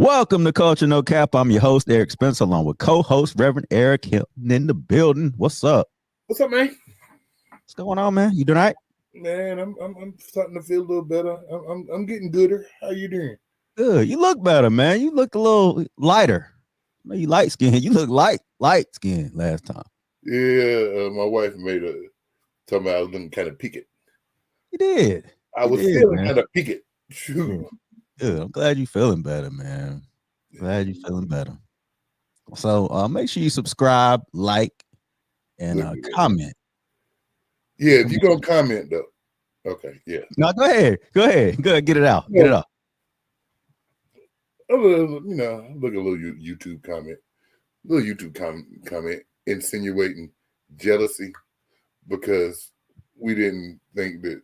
Welcome to Culture No Cap. I'm your host, Eric Spencer, along with co-host Reverend Eric Hilton in the building. What's up? What's up, man? What's going on, man? You doing all right? Man, I'm starting to feel a little better. I'm getting gooder. How you doing? Good. You look better, man. You look a little lighter. I know you light skinned. You look light skinned last time. Yeah, my wife told me I was looking kind of peaked. You did. I was feeling kind of peaked. Shoot. Good. I'm glad you're feeling better, man. Glad you're feeling better. So make sure you subscribe, like, and comment. Yeah, if you're gonna comment though. Okay, yeah. No, go ahead. Go ahead. Get it out. Get it out. Look a little YouTube comment insinuating jealousy because we didn't think that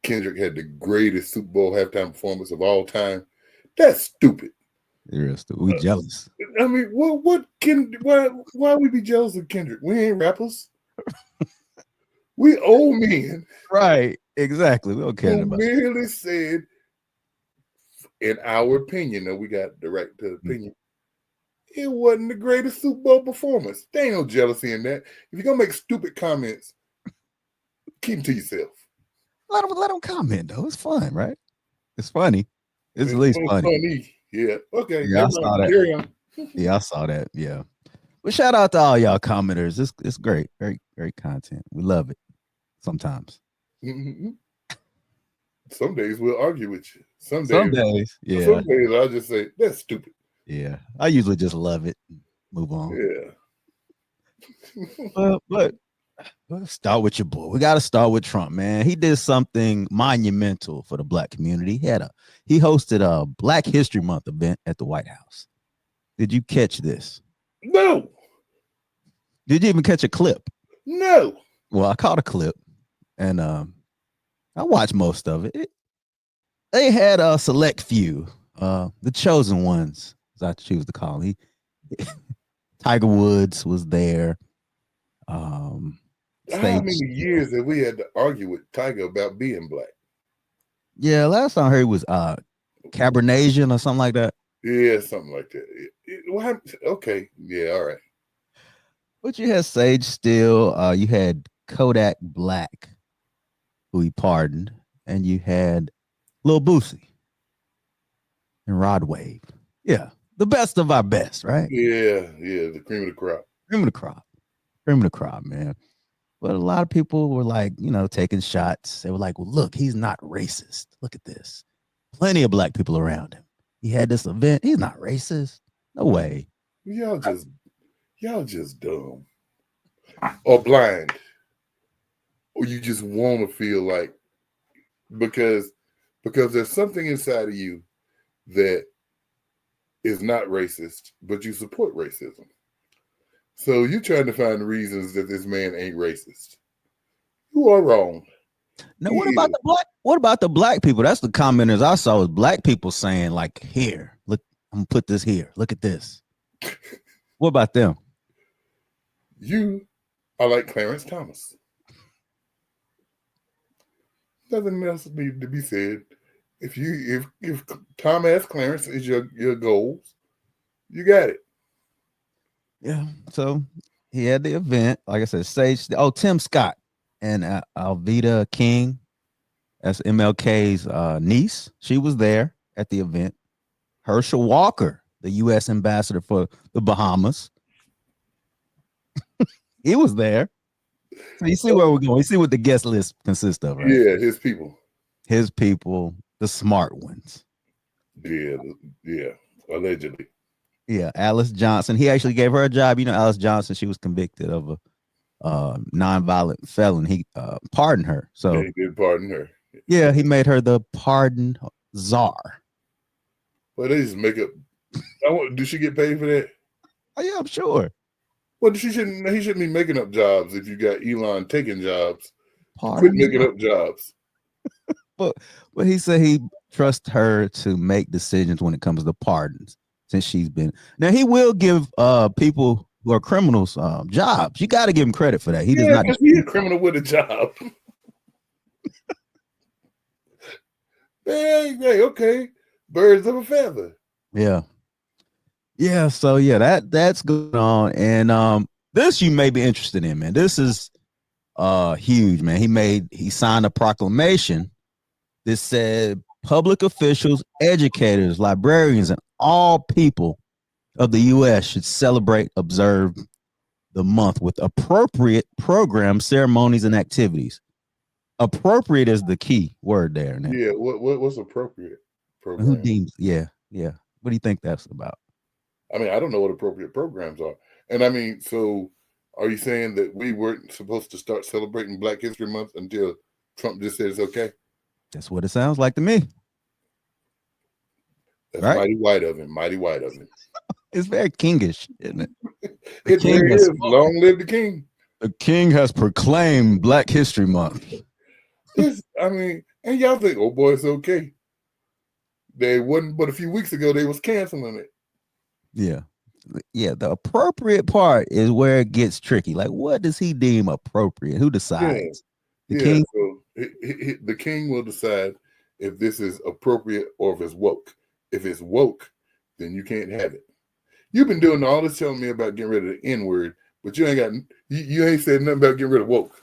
Kendrick had the greatest Super Bowl halftime performance of all time. That's stupid. We jealous. I mean, why we be jealous of Kendrick? We ain't rappers. We old men. Right, exactly. We don't care about it. Merely said, in our opinion, though we got the right to opinion, it wasn't the greatest Super Bowl performance. There ain't no jealousy in that. If you're gonna make stupid comments, keep them to yourself. Let them comment though. It's fun, right? It's funny. It's at least funny. Yeah. Okay. Yeah, I saw that. Yeah, I saw that. Yeah. But shout out to all y'all commenters. It's great. Very, very content. We love it. Sometimes. Mm-hmm. Some days we'll argue with you. Some days, yeah. Some days I'll just say that's stupid. Yeah. I usually just love it. Move on. Yeah. but let's start with your boy. We got to start with Trump, man. He did something monumental for the Black community. He hosted a Black History Month event at the White House. Did you catch this? No. Did you even catch a clip? No. Well, I caught a clip, and I watched most of it. They had a select few, the chosen ones, as I choose to call them. Tiger Woods was there. How many years have we had to argue with Tiger about being black? Yeah, last time I heard it was Cabernasian or something like that. Yeah, something like that. Okay, yeah, all right. But you had Sage Steele, you had Kodak Black, who he pardoned, and you had Lil Boosie and Rod Wave. Yeah, the best of our best, right? Yeah, the cream of the crop. Cream of the crop, man. But a lot of people were like, taking shots. They were like, well, look, he's not racist. Look at this. Plenty of black people around him. He had this event. He's not racist. No way. Y'all just dumb or blind. Or you just want to feel like because there's something inside of you that is not racist, but you support racism. So you're trying to find reasons that this man ain't racist. You are wrong. Now, what about the black people? That's the commenters I saw was black people saying, like, here, look, I'm gonna put this here. Look at this. What about them? You are like Clarence Thomas. Nothing else needs to be said. If Tom S. Clarence is your goals, you got it. Yeah. So he had the event. Like I said, Tim Scott and Alveda King, that's MLK's niece. She was there at the event. Herschel Walker, the U.S. ambassador for the Bahamas, he was there. So you see where we're going. You see what the guest list consists of, right? Yeah, his people, the smart ones. Yeah, allegedly. Yeah, Alice Johnson. He actually gave her a job. Alice Johnson, she was convicted of a nonviolent felon. He pardoned her. So yeah, he did pardon her. Yeah, he made her the pardon czar. Well, they just make up. Did she get paid for that? Oh, yeah, I'm sure. Well, he shouldn't be making up jobs if you got Elon taking jobs. Quit making up jobs. But he said he trusts her to make decisions when it comes to pardons since she's been. Now, he will give people who are criminals jobs. You got to give him credit for that. He does not. He's a criminal with a job. Hey, okay. birds of a feather. Yeah. Yeah. So yeah, that's going on. And this you may be interested in, man. This is huge, man. He signed a proclamation that said public officials, educators, librarians, and all people of the U.S. should observe the month with appropriate programs, ceremonies, and activities. Appropriate is the key word there. Now. Yeah, what's appropriate program? Who deems? Yeah. What do you think that's about? I mean, I don't know what appropriate programs are. And I mean, so are you saying that we weren't supposed to start celebrating Black History Month until Trump just said it's okay? That's what it sounds like to me. That's right? Mighty white of him. Mighty white of him. It's very kingish, isn't it? It really is. Long live the king. The king has proclaimed Black History Month. I mean, and y'all think, oh boy, it's okay. They wouldn't, but a few weeks ago they was canceling it. Yeah. The appropriate part is where it gets tricky. Like, what does he deem appropriate? Who decides? The king. So the king will decide if this is appropriate or if it's woke. If it's woke, then you can't have it. You've been doing all this telling me about getting rid of the N word, but you ain't said nothing about getting rid of woke.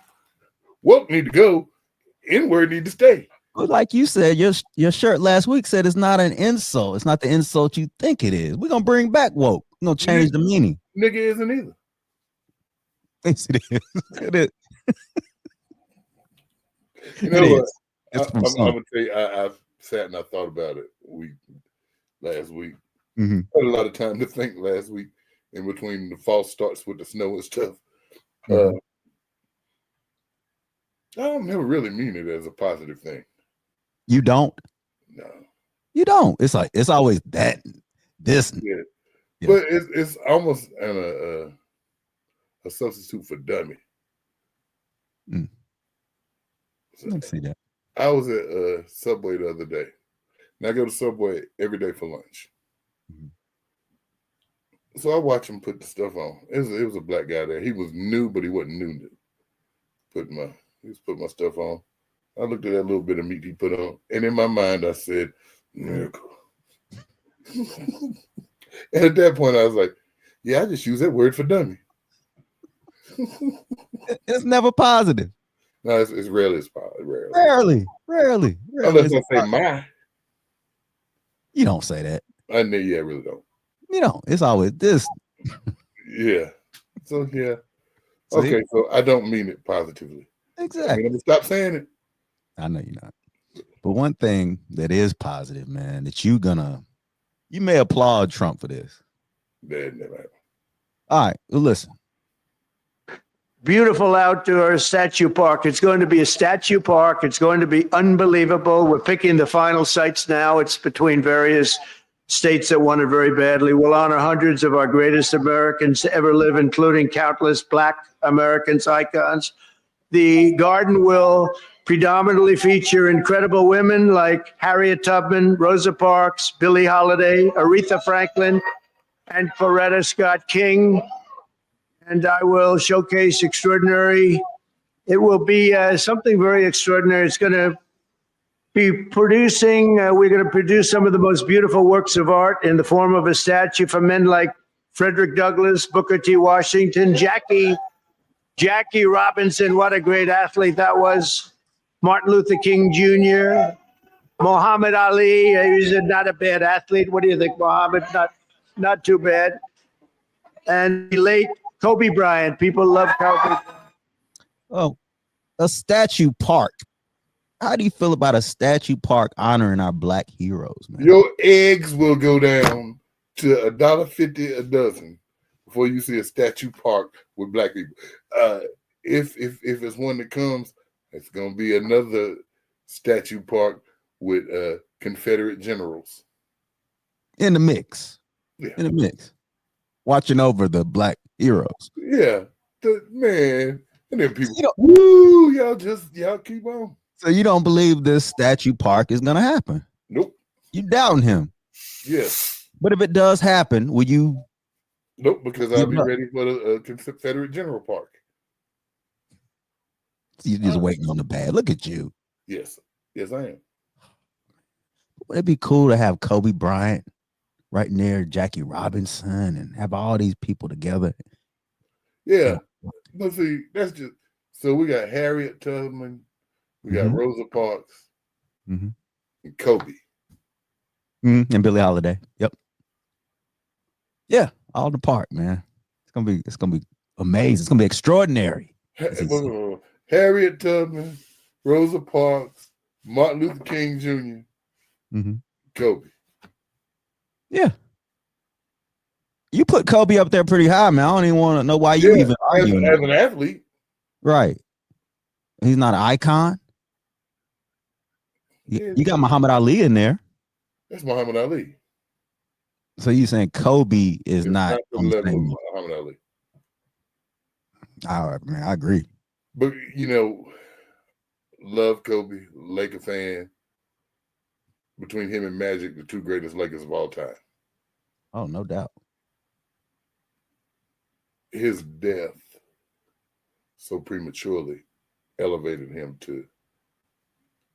Woke need to go. N word need to stay. Like you said, your shirt last week said it's not an insult. It's not the insult you think it is. We're gonna bring back woke. We're gonna change the meaning. Nigga isn't either. Yes, it is. It is. You know what? I'm gonna tell you, I've sat and I thought about it last week. Mm-hmm. I had a lot of time to think last week in between the false starts with the snow and stuff. Mm-hmm. I don't never really mean it as a positive thing. You don't? No. You don't. It's like it's always this. Yeah. But it's almost a substitute for dummy. Mm. So, I see that. I was at Subway the other day. Now I go to Subway every day for lunch. Mm-hmm. So I watch him put the stuff on. It was a black guy there. He was new, but he wasn't new. He was putting my stuff on. I looked at that little bit of meat he put on, and in my mind I said, miracle. And at that point I was like, yeah, I just use that word for dummy. It's never positive. No, it's rarely positive. Rarely. Unless I say my. You don't say that. I really don't. You don't. It's always this. Yeah. So yeah. Okay, so I don't mean it positively. Exactly. I'm gonna stop saying it. I know you're not. But one thing that is positive, man, that you may applaud Trump for this. That never happened. All right, well, listen. Beautiful outdoor statue park. It's going to be a statue park. It's going to be unbelievable. We're picking the final sites now. It's between various states that want it very badly. We'll honor hundreds of our greatest Americans to ever live, including countless Black Americans, icons. The garden will predominantly feature incredible women like Harriet Tubman, Rosa Parks, Billie Holiday, Aretha Franklin, and Coretta Scott King. And I will showcase it will be something very extraordinary. It's going to be we're going to produce some of the most beautiful works of art in the form of a statue for men like Frederick Douglass, Booker T. Washington, Jackie Robinson, what a great athlete that was, Martin Luther King Jr., Muhammad Ali, he's not a bad athlete. What do you think, Muhammad? Not too bad. And the late Kobe Bryant. People love Kobe. Oh, a statue park. How do you feel about a statue park honoring our Black heroes, man? Your eggs will go down to $1.50 a dozen before you see a statue park with Black people. If it's one that comes, it's gonna be another statue park with Confederate generals in the mix. Yeah. In the mix, watching over the Black heroes. Yeah, man, and then people, woo, y'all keep on. So you don't believe this statue park is gonna happen? Nope. You doubting him? Yes. But if it does happen, will you? Nope, because I'll be ready for the Confederate General Park. You're just waiting on the bad. Look at you. Yes, I am. Would it be cool to have Kobe Bryant right near Jackie Robinson and have all these people together? Yeah. But see, that's just so we got Harriet Tubman, we got Mhm. Rosa Parks, Mhm. and Kobe. And Billie Holiday. Yep. Yeah, all in the park, man. It's gonna be amazing. It's gonna be extraordinary. as he said. Harriet Tubman, Rosa Parks, Martin Luther King Jr., Mhm. Kobe. Yeah. You put Kobe up there pretty high, man. I don't even want to know why you Yeah, even as arguing. an athlete. Right. He's not an icon. Yeah, You got Muhammad Ali in there. that's Muhammad Ali. So you saying Kobe is It's not not the on the level same? of Muhammad Ali. All right, man. I agree. But love Kobe, Laker fan. Between him and Magic, the two greatest Lakers of all time. Oh, no doubt. His death so prematurely elevated him to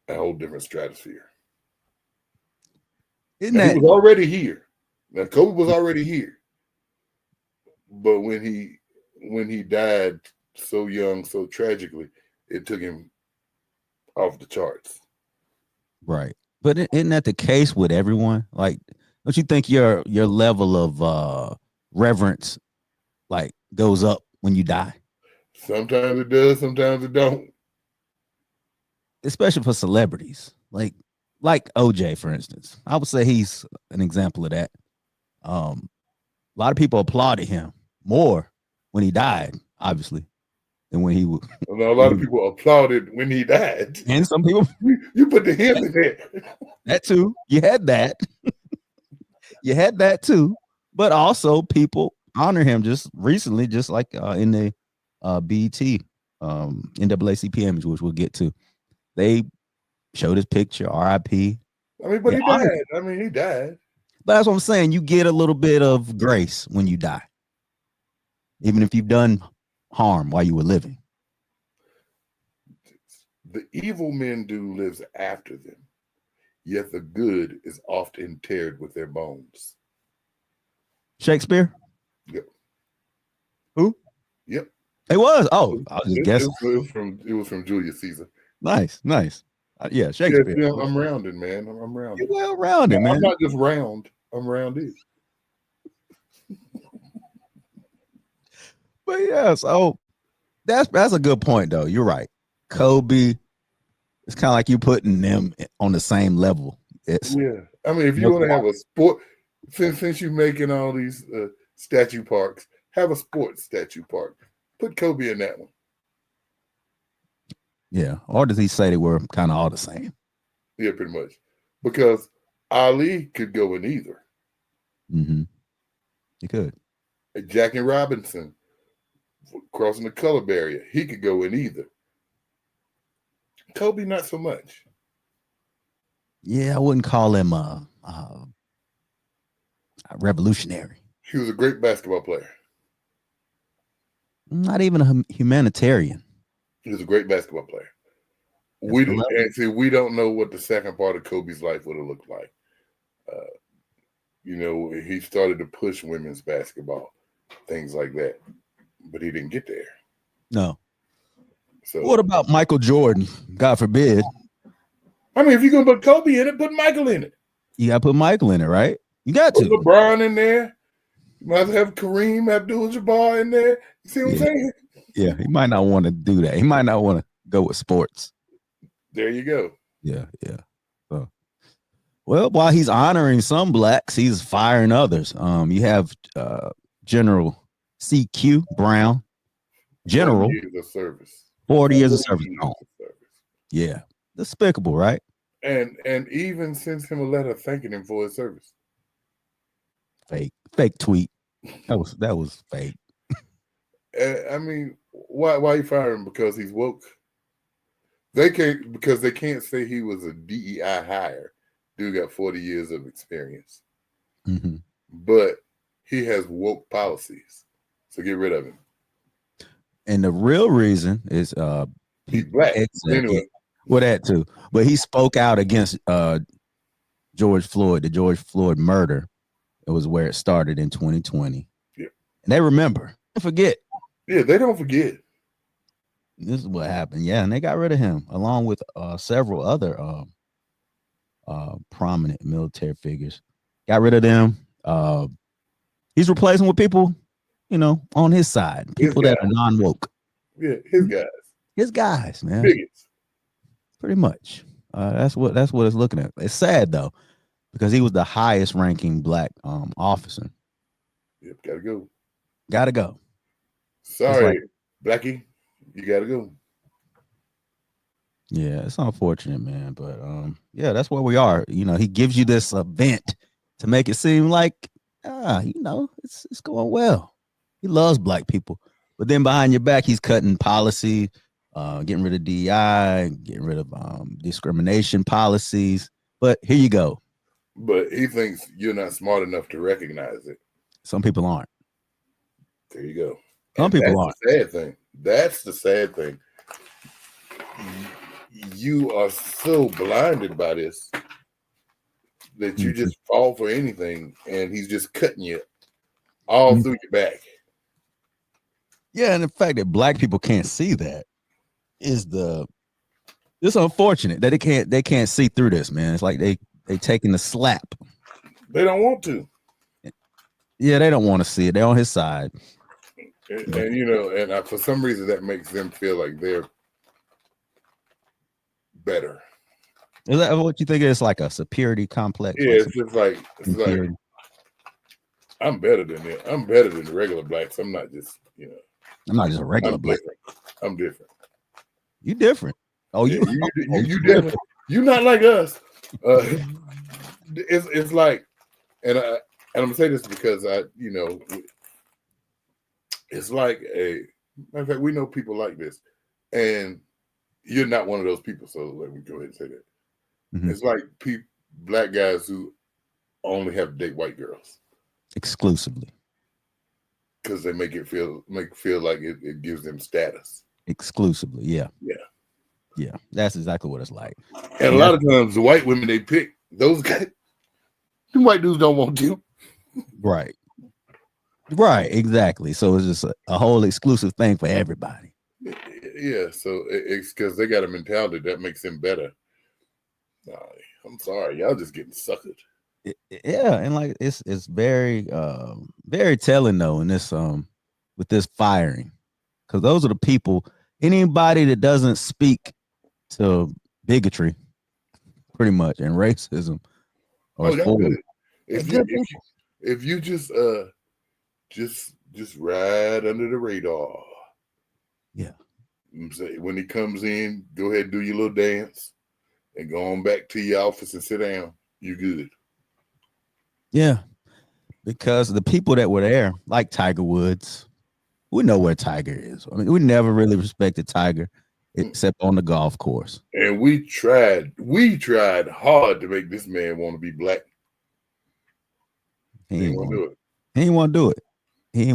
a whole different stratosphere. Isn't Now, that he was already here. Now Kobe was already here, but when he died so young, so tragically, it took him off the charts. right? But isn't that the case with everyone? Like, don't you think your level of reverence like goes up when you die? Sometimes it does, sometimes it don't. Especially for celebrities, like OJ, for instance. I would say he's an example of that. A lot of people applauded him more when he died, obviously, than when he was. A lot of people applauded when he died. And some people You put the him in there. that too. You had that. You had that too. But also people honor him just recently, just like in the BET NAACP image, which we'll get to. They showed his picture, RIP. But They he honored died. He died. But that's what I'm saying. You get a little bit of grace when you die, even if you've done harm while you were living. The evil men do lives after them, yet the good is oft interred with their bones. Shakespeare? Yep. Who? Yep. It was. Oh, I was just guessing. It was from Julius Caesar. Nice. Yeah, Shakespeare. Yeah, I'm rounded, man. I'm rounded. You're well rounded, man. I'm not just round. I'm rounded. But yeah, so that's a good point, though. You're right. Kobe, it's kind of like you putting them on the same level. It's if you want to have a sport, since you're making all these statue parks, have a sports statue park. Put Kobe in that one. Yeah. Or does he say they were kind of all the same? Yeah, pretty much. Because Ali could go in either. Mm-hmm. He could. Jackie Robinson crossing the color barrier, he could go in either. Kobe, not so much. Yeah, I wouldn't call him a revolutionary. He was a great basketball player. Not even a humanitarian. He was a great basketball player. We don't know what the second part of Kobe's life would have looked like. He started to push women's basketball, things like that, but he didn't get there. No. So what about Michael Jordan? God forbid. If you're gonna put Kobe in it, put Michael in it. You gotta put Michael in it, right? You got to. Put LeBron in there. You might have Kareem Abdul-Jabbar in there. You see what I'm saying? Yeah, he might not want to do that. He might not want to go with sports. There you go. Yeah. So, well, while he's honoring some blacks, he's firing others. You have General C.Q. Brown, General, 40 years of service. 40 years of service. Yeah, despicable, right? And even sends him a letter thanking him for his service. Fake tweet. That was fake. Why you fire him? Because he's woke. They can't say he was a DEI hire. Dude got 40 years of experience. Mm-hmm. But he has woke policies. So get rid of him. And the real reason is he's black. Well, that too. But he spoke out against the George Floyd murder. It was where it started in 2020. Yeah. And they remember. Don't forget. Yeah, they don't forget. This is what happened. Yeah, and they got rid of him along with several other prominent military figures. Got rid of them. He's replacing with people, on his side, people that are non-woke. Yeah, his guys. His guys, man. Bigots. Pretty much. That's what it's looking at. It's sad though, because he was the highest ranking black officer. Yep, gotta go. Gotta go. Sorry, Blackie, you gotta go. Yeah, it's unfortunate, man. But yeah, that's where we are. He gives you this event to make it seem like it's going well. He loves black people. But then behind your back, he's cutting policy, getting rid of DEI, getting rid of discrimination policies. But here you go. But he thinks you're not smart enough to recognize it. Some people aren't. There you go. Some people aren't. That's the sad thing. That's the sad thing. You are so blinded by this that you just fall for anything, and he's just cutting you all through your back. Yeah, and the fact that black people can't see that is it's unfortunate that they can't see through this, man. It's like they taking the slap. They don't want to. Yeah, they don't want to see it. They're on his side. And for some reason that makes them feel like they're better. Is that what you think? It's like a superiority complex? Yeah, it's like I'm better than them. I'm better than the regular blacks. I'm not just, I'm not just a regular black. I'm different. You different. Oh, you different. You not like us. It's like, and I'm gonna say this because it's like matter of fact, we know people like this, and you're not one of those people. So let me go ahead and say that. Mm-hmm. It's like black guys who only have to date white girls exclusively because they make it feel like it gives them status exclusively. Yeah. That's exactly what it's like. And a lot of times, the white women they pick, those guys, the white dudes don't want you. Right. Exactly. So it's just a whole exclusive thing for everybody. Yeah. So it's because they got a mentality that makes them better. I'm sorry, y'all just getting suckered. Yeah, and like it's very very telling though in this with this firing, because those are the people. Anybody that doesn't speak to bigotry, pretty much, and racism, or if you just ride under the radar. Yeah. When he comes in, go ahead and do your little dance and go on back to your office and sit down. You good. Yeah. Because the people that were there, like Tiger Woods, we know where Tiger is. I mean, we never really respected Tiger except on the golf course. And we tried hard to make this man want to be black. He didn't want to do it. He didn't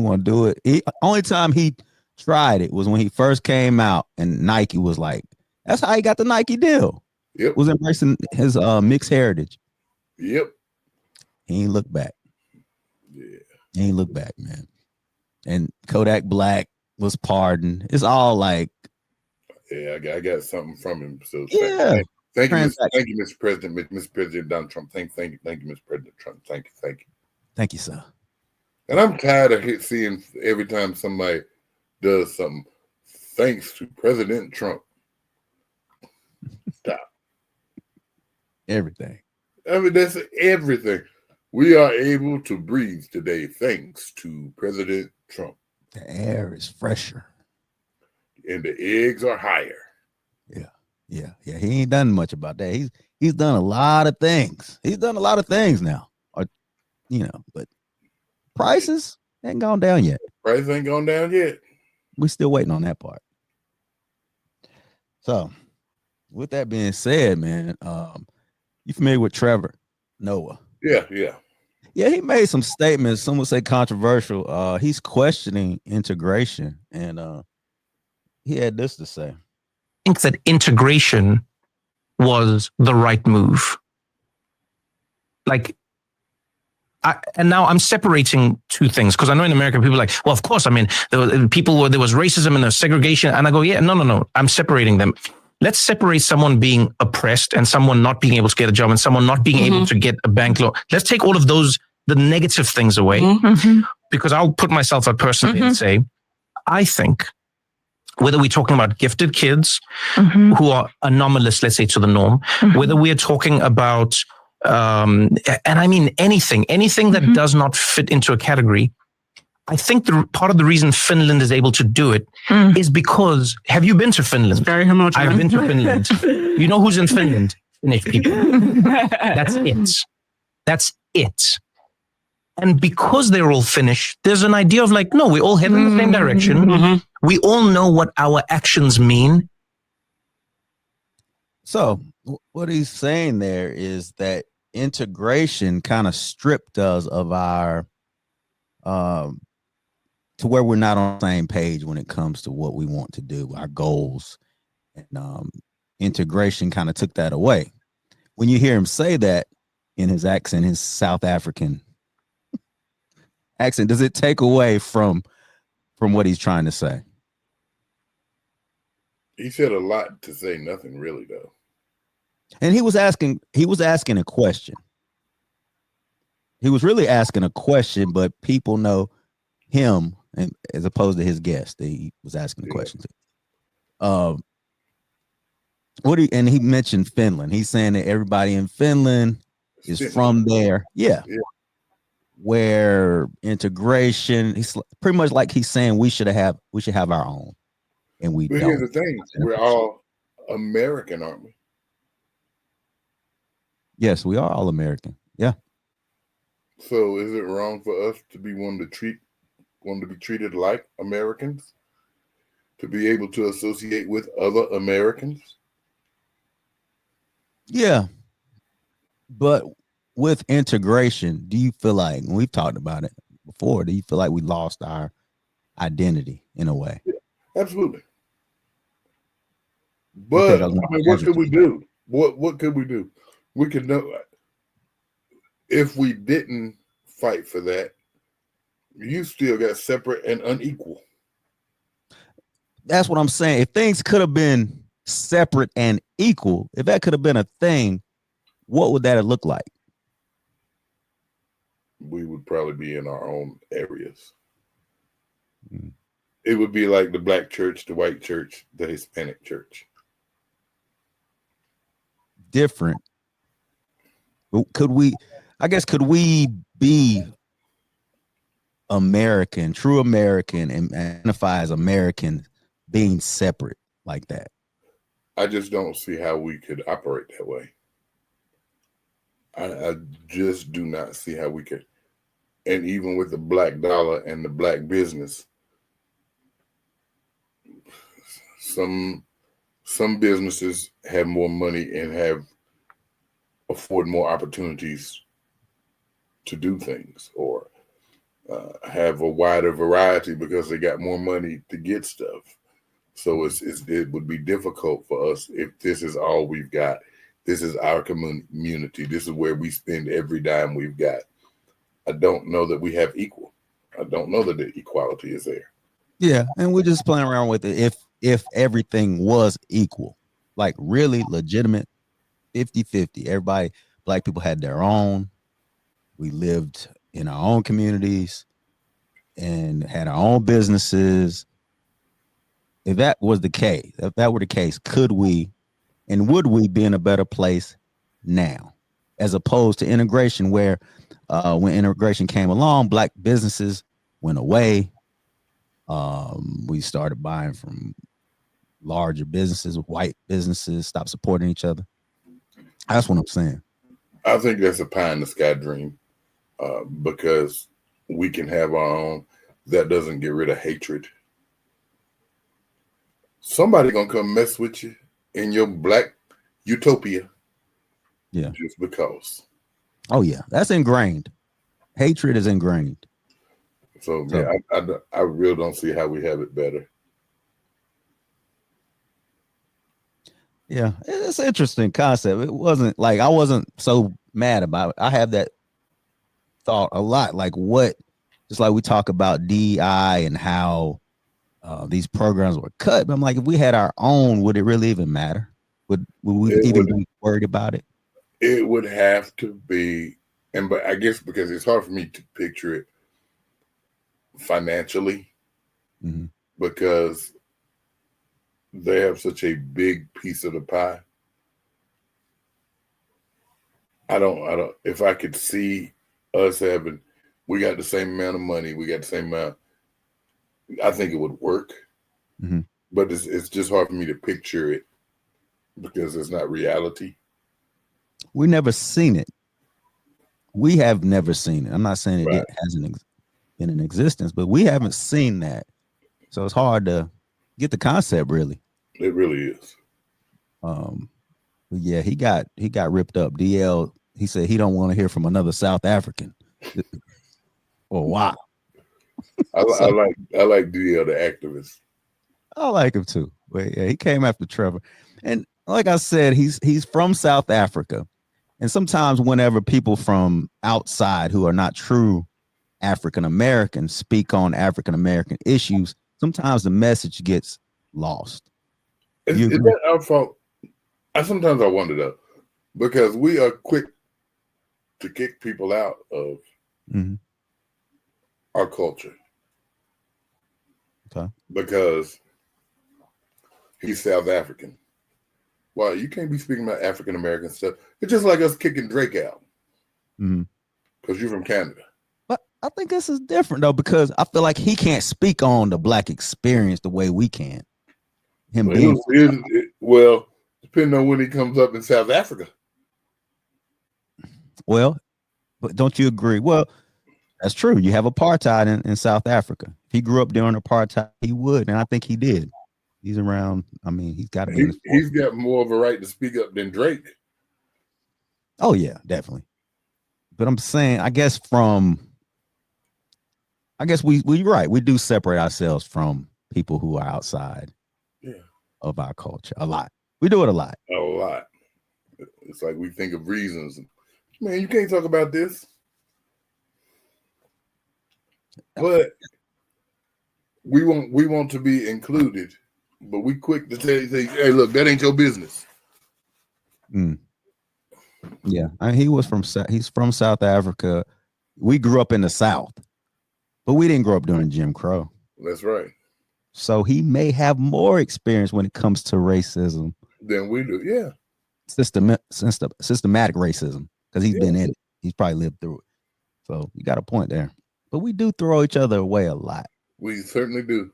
want to do it. Only time he tried it was when he first came out, and Nike was like, that's how he got the Nike deal. Yep. Was embracing his mixed heritage. Yep. He ain't look back. Yeah. He ain't look back, man. And Kodak Black was pardoned. It's all like, yeah, I got something from him. So yeah. Thank you, Mr. President, Mr. President Donald Trump. Thank you, Mr. President Trump. Thank you. Thank you, sir. And I'm tired of seeing every time somebody does something, thanks to President Trump. Stop. Everything. I mean, that's everything. We are able to breathe today thanks to President Trump. The air is fresher. And the eggs are higher. Yeah. He ain't done much about that. He's done a lot of things. He's done a lot of things now. But prices ain't gone down yet. Prices ain't gone down yet. We're still waiting on that part. So, with that being said, man, you familiar with Trevor Noah? Yeah. Yeah, he made some statements, some would say controversial. He's questioning integration, and he had this to say. I think that integration was the right move. Like, and now I'm separating two things because I know in America people are like, well, of course, I mean, there was racism and there's segregation, and I go, yeah, no, I'm separating them. Let's separate someone being oppressed and someone not being able to get a job and someone not being able to get a bank loan. Let's take all of those, the negative things away, because I'll put myself out personally and say, I think whether we're talking about gifted kids who are anomalous, let's say, to the norm, whether we are talking about and I mean anything that does not fit into a category. I think part of the reason Finland is able to do it is because, have you been to Finland? It's very homogenous. I've been to Finland. You know who's in Finland? Finnish people. That's it. And because they're all Finnish, there's an idea of like, no, we all head in the same direction. We all know what our actions mean. So what he's saying there is that integration kind of stripped us of our to where we're not on the same page when it comes to what we want to do, our goals, and integration kind of took that away. When you hear him say that in his accent, his South African accent, does it take away from what he's trying to say? He said a lot to say nothing really, though. And he was asking a question. He was really asking a question, but people know him, and as opposed to his guest that he was asking the question to. And he mentioned Finland. He's saying that everybody in Finland is from there. Yeah. Where integration, he's pretty much like he's saying we should have our own. And we but don't. Here's the thing, we're all American, aren't we? Yes, we are all American. Yeah. So is it wrong for us to be wanting to be treated like Americans? To be able to associate with other Americans? Yeah. But with integration, do you feel like, and we've talked about it before, do you feel like we lost our identity in a way? Yeah, absolutely. But I mean, what could we do? What could we do? We could know if we didn't fight for that, you still got separate and unequal. That's what I'm saying. If things could have been separate and equal, if that could have been a thing, what would that have looked like? We would probably be in our own areas. It would be like the black church, the white church, the Hispanic church. Different. Could we be American, true American, and identify as American being separate like that? I just don't see how we could operate that way. I just do not see how we could. And even with the black dollar and the black business, some businesses have more money and afford more opportunities to do things, or have a wider variety because they got more money to get stuff. So it would be difficult for us if this is all we've got. This is our community. This is where we spend every dime we've got. I don't know that we have equal. I don't know that the equality is there. Yeah, and we're just playing around with it. If everything was equal, like really legitimate, 50-50. Everybody, black people had their own. We lived in our own communities and had our own businesses. If that was the case, could we and would we be in a better place now, as opposed to integration, where when integration came along, black businesses went away. We started buying from larger businesses, white businesses stopped supporting each other. That's what I'm saying. I think that's a pie in the sky dream, because we can have our own. That doesn't get rid of hatred. Somebody gonna come mess with you in your black utopia. Yeah. Just because. Oh yeah, that's ingrained. Hatred is ingrained. So yeah, I really don't see how we have it better. Yeah, it's an interesting concept. It wasn't like I wasn't so mad about it. I have that thought a lot. Like what, just like we talk about DI and how these programs were cut. But I'm like, if we had our own, would it really even matter? Would we even be worried about it? It would have to be, but I guess because it's hard for me to picture it financially, because they have such a big piece of the pie. I don't, if I could see us having, we got the same amount of money, we got the same amount, I think it would work. But it's just hard for me to picture it because it's not reality. We never seen it. We have never seen it. I'm not saying Right. it hasn't been in existence, but we haven't seen that. So it's hard to get the concept, really. It really is. But yeah, he got ripped up. DL, he said he don't want to hear from another South African for a while. I like DL, the activist. I like him too. But yeah, he came after Trevor. And like I said, he's from South Africa. And sometimes whenever people from outside who are not true African Americans speak on African American issues, sometimes the message gets lost. Is that our fault? Sometimes I wonder though, because we are quick to kick people out of our culture. Okay. Because he's South African. Well, you can't be speaking about African American stuff. It's just like us kicking Drake out because you're from Canada. But I think this is different though, because I feel like he can't speak on the Black experience the way we can. Well, depending on when he comes up in South Africa. Well, but don't you agree? Well, that's true. You have apartheid in South Africa. If he grew up during apartheid, he would, and I think he did. He's around. I mean, he's got to be. He's got more of a right to speak up than Drake. Oh yeah, definitely. But I'm saying, I guess we right. We do separate ourselves from people who are outside of our culture a lot. We do it a lot. A lot. It's like we think of reasons. Man, you can't talk about this. But we want to be included, but we quick to say, hey, look, that ain't your business. Yeah, he's from South Africa. We grew up in the South, but we didn't grow up during Jim Crow. That's right. So he may have more experience when it comes to racism than we do. Yeah, systematic racism, because he's been in it. He's probably lived through it. So you got a point there. But we do throw each other away a lot. We certainly do.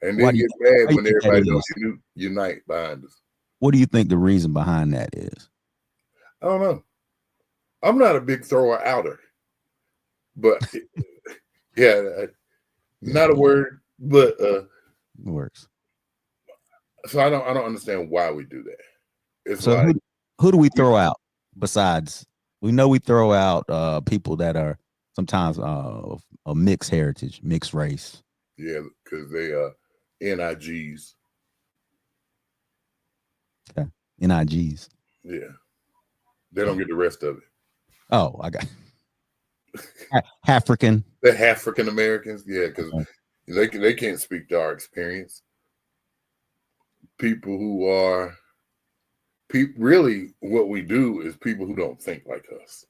And then get mad when everybody don't unite behind us. What do you think the reason behind that is? I don't know. I'm not a big thrower outer, but not a word, but it works. So I don't understand why we do that. It's so like, who do we throw out besides? We know we throw out people that are sometimes of a mixed heritage, mixed race. Yeah, because they are NIGs. Okay, NIGs. Yeah, they don't get the rest of it. Oh, I got African. The African Americans, yeah, because they can't speak to our experience. People who are really what we do is people who don't think like us.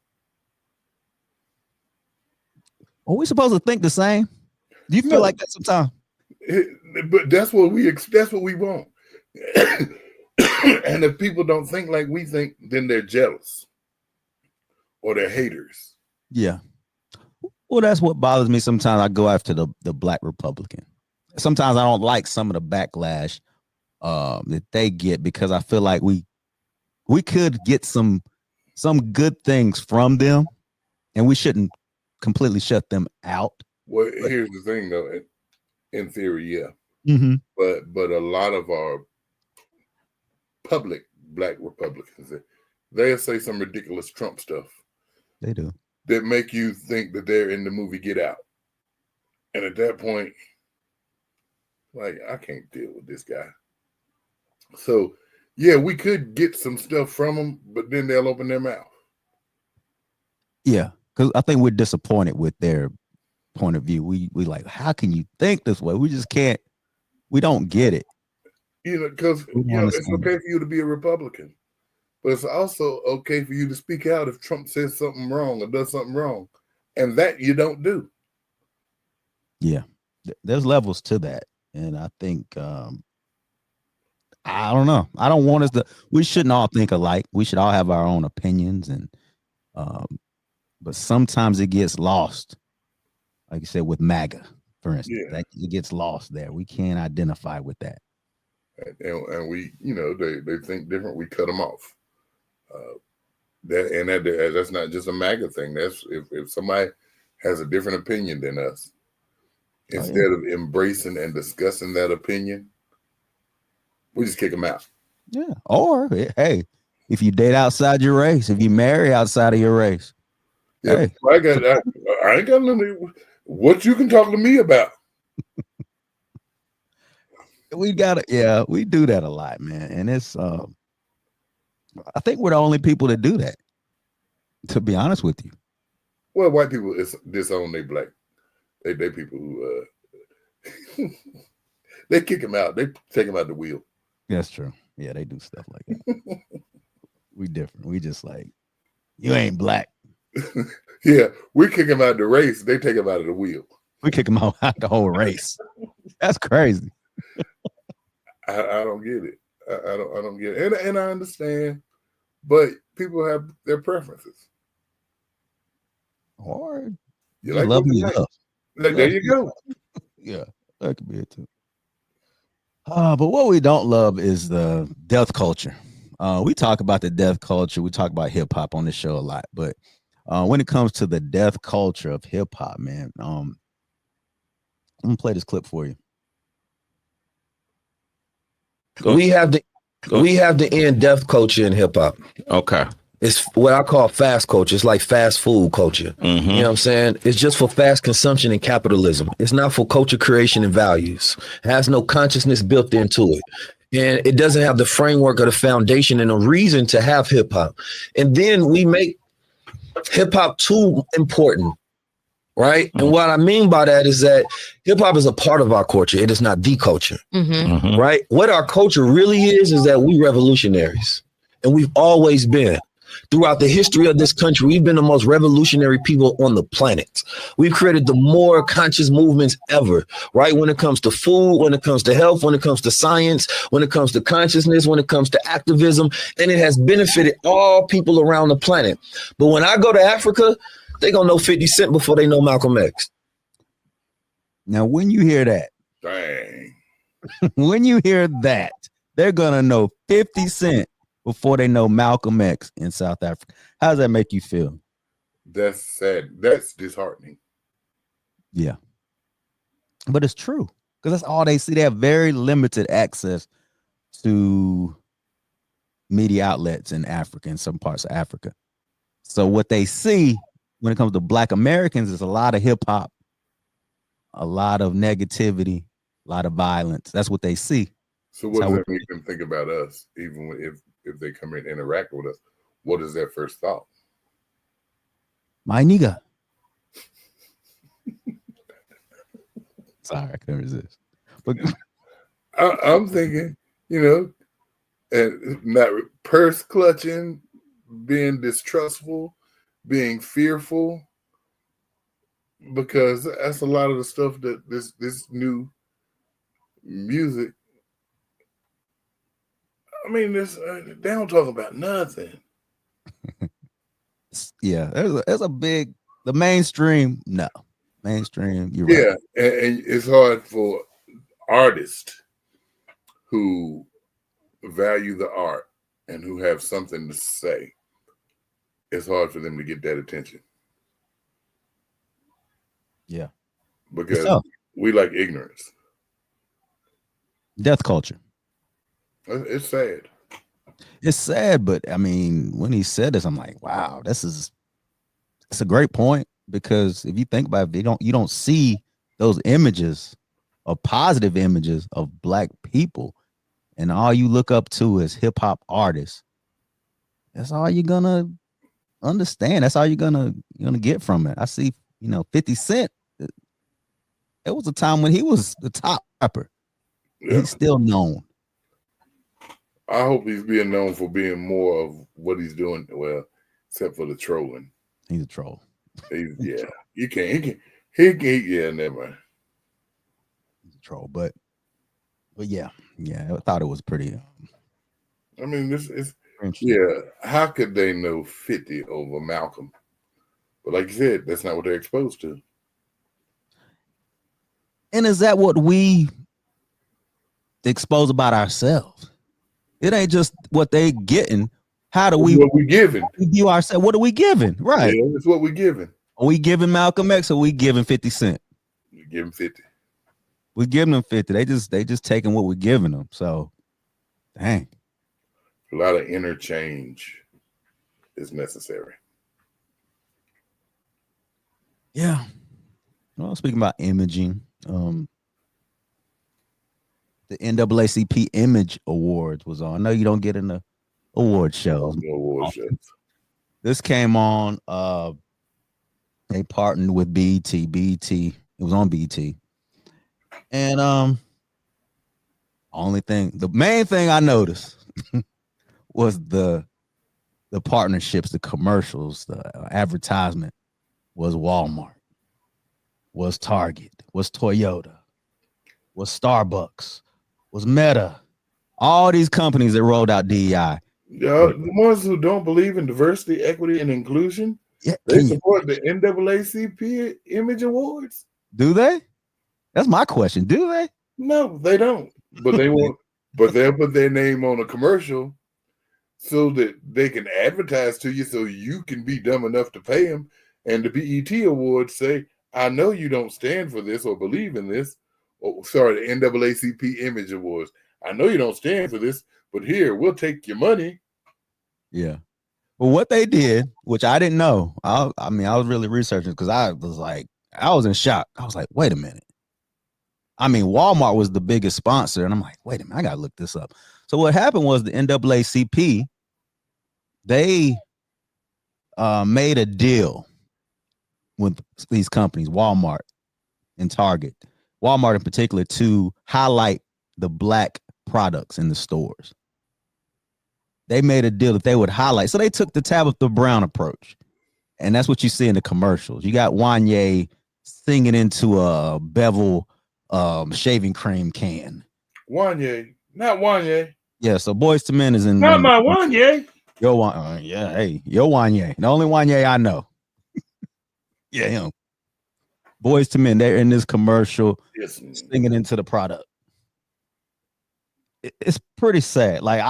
Are we supposed to think the same? Do you feel like that sometimes? But that's what we want. And if people don't think like we think, then they're jealous or they're haters. Yeah. Well, that's what bothers me. Sometimes I go after the Black Republican. Sometimes I don't like some of the backlash that they get, because I feel like we could get some good things from them, and we shouldn't completely shut them out. Well, here's the thing, though. In theory, yeah. But a lot of our public Black Republicans, they'll say some ridiculous Trump stuff. They do. That make you think that they're in the movie Get Out. And at that point, like, I can't deal with this guy. So, yeah, we could get some stuff from them, but then they'll open their mouth. Yeah, because I think we're disappointed with their point of view. We like, how can you think this way? We just can't. We don't get it. Because We don't it's understand okay for you to be a Republican, but it's also okay for you to speak out if Trump says something wrong or does something wrong, and that you don't do. Yeah, there's levels to that, and I think I don't know. I don't want us to. We shouldn't all think alike. We should all have our own opinions, and but sometimes it gets lost. Like you said, with MAGA, for instance, Yeah. that it gets lost there. We can't identify with that. And we, they think different. We cut them off. That's not just a MAGA thing. That's if somebody has a different opinion than us, instead of embracing and discussing that opinion, we just kick them out. Yeah. Or hey, if you date outside your race, if you marry outside of your race, Yeah, hey, I ain't got nothing. What you can talk to me about? we gotta. Yeah, we do that a lot, man. And it's I think we're the only people that do that. To be honest with you. Well, white people disown they black. They people who they kick them out. They take them out the wheel. That's true. Yeah, they do stuff like that. We different. We just like, you ain't black. Yeah, we kick them out the race. They take them out of the wheel. We kick them out the whole race. That's crazy. I don't get it. I don't get it. And I understand, but people have their preferences. Or You like love what me you like. love. There you go. Yeah, that could be it too. But what we don't love is the death culture. We talk about the death culture. We talk about hip hop on this show a lot, but when it comes to the death culture of hip hop, man, I'm gonna play this clip for you. We have the end death culture in hip hop. Okay. It's what I call fast culture. It's like fast food culture. Mm-hmm. You know what I'm saying? It's just for fast consumption and capitalism. It's not for culture creation and values. It has no consciousness built into it. And it doesn't have the framework or the foundation and a reason to have hip hop. And then we make hip hop too important. Right. And what I mean by that is that hip hop is a part of our culture. It is not the culture. Mm-hmm. Right. What our culture really is that we revolutionaries. And we've always been. Throughout the history of this country, we've been the most revolutionary people on the planet. We've created the more conscious movements ever, right? When it comes to food, when it comes to health, when it comes to science, when it comes to consciousness, when it comes to activism, and it has benefited all people around the planet. But when I go to Africa, they're going to know 50 Cent before they know Malcolm X. Now, when you hear that, Dang. when you hear that, they're going to know 50 Cent before they know Malcolm X in South Africa. How does that make you feel? That's sad. That's disheartening. Yeah. But it's true because that's all they see. They have very limited access to media outlets in Africa, in some parts of Africa. So what they see when it comes to Black Americans is a lot of hip hop, a lot of negativity, a lot of violence. That's what they see. So what does that make them think about us, even if they come in and interact with us? What is their first thought? My nigga. Sorry, I couldn't resist. But I'm thinking, and not purse clutching, being distrustful, being fearful, because that's a lot of the stuff that this new music. I mean, they don't talk about nothing. Yeah, there's a big the mainstream. No, mainstream. You're Yeah, right. and it's hard for artists who value the art and who have something to say. It's hard for them to get that attention. Yeah, because tough. we like ignorance. Death culture. It's sad. It's sad, but I mean, when he said this, I'm like, wow, it's a great point, because if you think about it, you don't see those images or positive images of Black people, and all you look up to is hip hop artists. That's all you're gonna understand. That's all you're gonna get from it. I see, 50 Cent. It was a time when he was the top rapper. Yeah. He's still known. I hope he's being known for being more of what he's doing. Well, except for the trolling. He's a troll. Yeah, he can't. Yeah, never mind. He's a troll, but yeah, I thought it was pretty. I mean, this is Interesting. yeah. How could they know 50 over Malcolm? But like you said, that's not what they're exposed to. And is that what we expose about ourselves? It ain't just what they getting. How do we What we giving? view ourselves? What are we giving? Right. Yeah, that's what we giving. Are we giving Malcolm X or are we giving 50 Cent? We giving 50. We giving them 50. They just taking what we're giving them. So dang. A lot of interchange is necessary. Yeah. Well, speaking about imaging, the NAACP Image Awards was on. I know you don't get in the award shows. No award shows. This came on. They partnered with BET. It was on BET. And the main thing I noticed was the partnerships, the commercials, the advertisement was Walmart, was Target, was Toyota, was Starbucks, was Meta. All these companies that rolled out DEI. The ones who don't believe in diversity, equity, and inclusion, they support the NAACP Image Awards. Do they? That's my question. Do they? No, they don't. But they want. But they'll put their name on a commercial so that they can advertise to you, so you can be dumb enough to pay them. And the BET Awards say, "I know you don't stand for this or believe in this." Oh, sorry, the NAACP Image Awards. I know you don't stand for this, but here, we'll take your money. Yeah. Well, what they did, which I didn't know, I was really researching because I was in shock. I was like, wait a minute. I mean, Walmart was the biggest sponsor, and I'm like, wait a minute, I gotta look this up. So what happened was the NAACP, they made a deal with these companies, Walmart and Target, Walmart in particular, to highlight the Black products in the stores. They made a deal that they would highlight. So they took the Tabitha Brown approach. And that's what you see in the commercials. You got Wanye singing into a Bevel shaving cream can. Wanye, not Wanye. Yeah, so Boyz II Men is in. Not my Wanye. Yo Wanye. The only Wanye I know. Yeah, him. Boyz II Men, they're in this commercial singing into the product. It's pretty sad. Like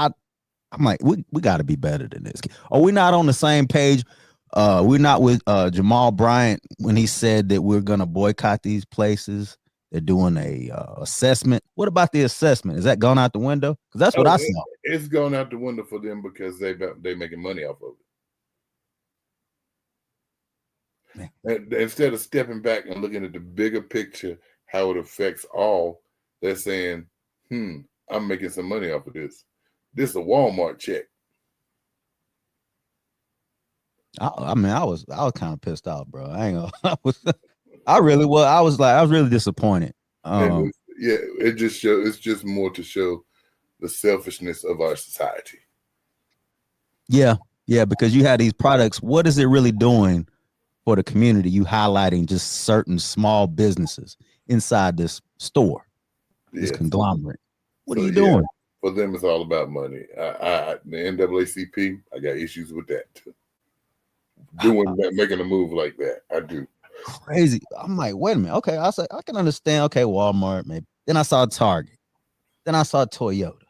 I'm like, we got to be better than this. Are we not on the same page? We're not with Jamal Bryant when he said that we're going to boycott these places. They're doing a assessment. What about the assessment? Is that gone out the window? Because that's what I saw. It's gone out the window for them because they're making money off of it. And instead of stepping back and looking at the bigger picture, how it affects all, they're saying, I'm making some money off of this. This is a Walmart check. I was kind of pissed off, bro. I ain't gonna. I really was. I was really disappointed. It just shows. It's just more to show the selfishness of our society. Yeah, because you had these products. What is it really doing for the community? You highlighting just certain small businesses inside this store, this conglomerate. What are you doing? For them, it's all about money. The NAACP, I got issues with that too. Making a move like that, I do. Crazy. I'm like, wait a minute. Okay, I said I can understand. Okay, Walmart, maybe. Then I saw Target. Then I saw Toyota.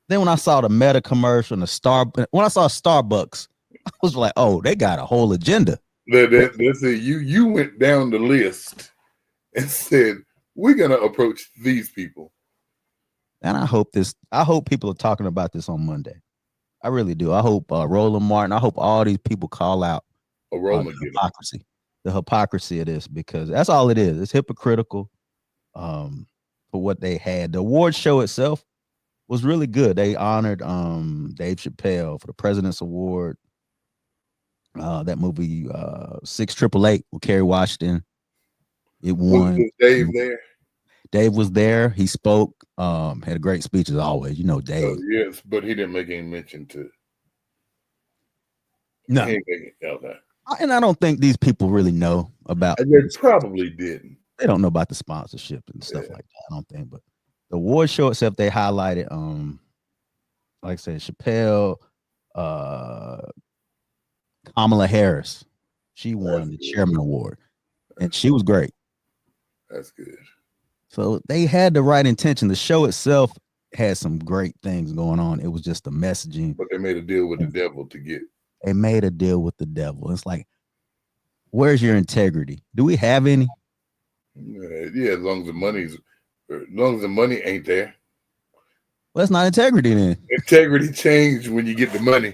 Then when I saw the Meta commercial and when I saw Starbucks, I was like, oh, they got a whole agenda. That's it. You went down the list and said, we're gonna approach these people. And I hope people are talking about this on Monday. I really do. I hope Roland Martin, I hope all these people call out the hypocrisy of this, because that's all it is. It's hypocritical for what they had. The award show itself was really good. They honored Dave Chappelle for the President's Award. That movie, 688 with Kerry Washington. It won. Was Dave there? Dave was there. He spoke. Had a great speech as always. You know, Dave. Yes, but he didn't make any mention to. No, He ain't making, okay. and I don't think these people really know about. And they probably didn't. They don't know about the sponsorship and stuff Yeah. like that. I don't think. But the award show itself, they highlighted. Like I said, Chappelle, Kamala Harris. She won the chairman award, and she was great. That's good. So they had the right intention. The show itself had some great things going on. It was just the messaging. But they made a deal with the devil to get. They made a deal with the devil. It's like, where's your integrity? Do we have any? Yeah, as long as the money ain't there. Well, that's not integrity then. Integrity changed when you get the money.